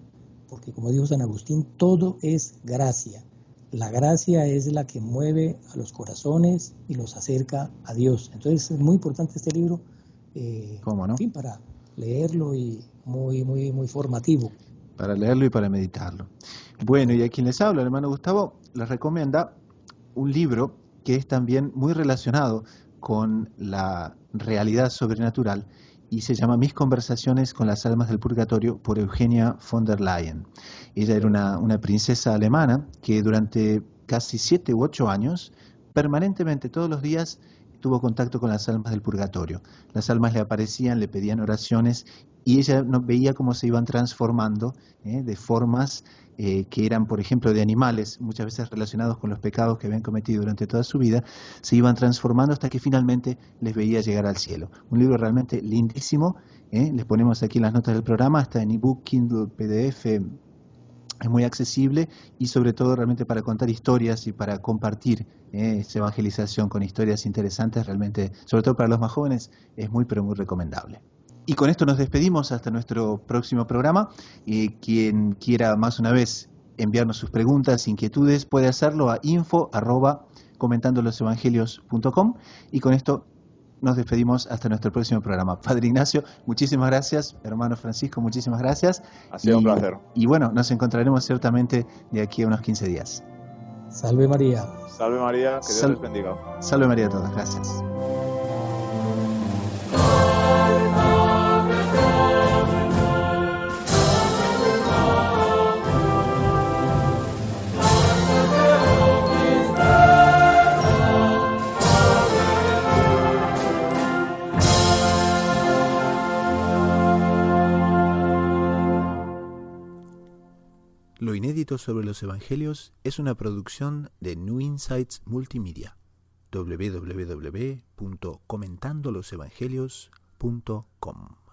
porque como dijo San Agustín, todo es gracia. La gracia es la que mueve a los corazones y los acerca a Dios. Entonces es muy importante este libro, ¿Cómo no? en fin, para leerlo y muy formativo. Para leerlo y para meditarlo. Bueno, y a quien les habla, el hermano Gustavo, les recomienda un libro que es también muy relacionado con la realidad sobrenatural y se llama Mis conversaciones con las almas del purgatorio, por Eugenia von der Leyen. Ella era una princesa alemana que durante casi 7 u 8 años, permanentemente todos los días, tuvo contacto con las almas del purgatorio. Las almas le aparecían, le pedían oraciones y ella veía cómo se iban transformando de formas que eran, por ejemplo, de animales, muchas veces relacionados con los pecados que habían cometido durante toda su vida, se iban transformando hasta que finalmente les veía llegar al cielo. Un libro realmente lindísimo, les ponemos aquí en las notas del programa, está en ebook, Kindle, PDF, es muy accesible y sobre todo realmente para contar historias y para compartir esa evangelización con historias interesantes, realmente, sobre todo para los más jóvenes, es muy pero muy recomendable. Y con esto nos despedimos hasta nuestro próximo programa. Quien quiera más una vez enviarnos sus preguntas, inquietudes, puede hacerlo a info@comentandolosevangelios.com y con esto nos despedimos hasta nuestro próximo programa. Padre Ignacio, muchísimas gracias. Hermano Francisco, muchísimas gracias. Ha sido un placer. Y bueno, nos encontraremos ciertamente de aquí a unos 15 días. Salve María. Salve María, que Dios les bendiga. Salve María a todos, gracias. Lo inédito sobre los evangelios es una producción de New Insights Multimedia. www.comentandolosevangelios.com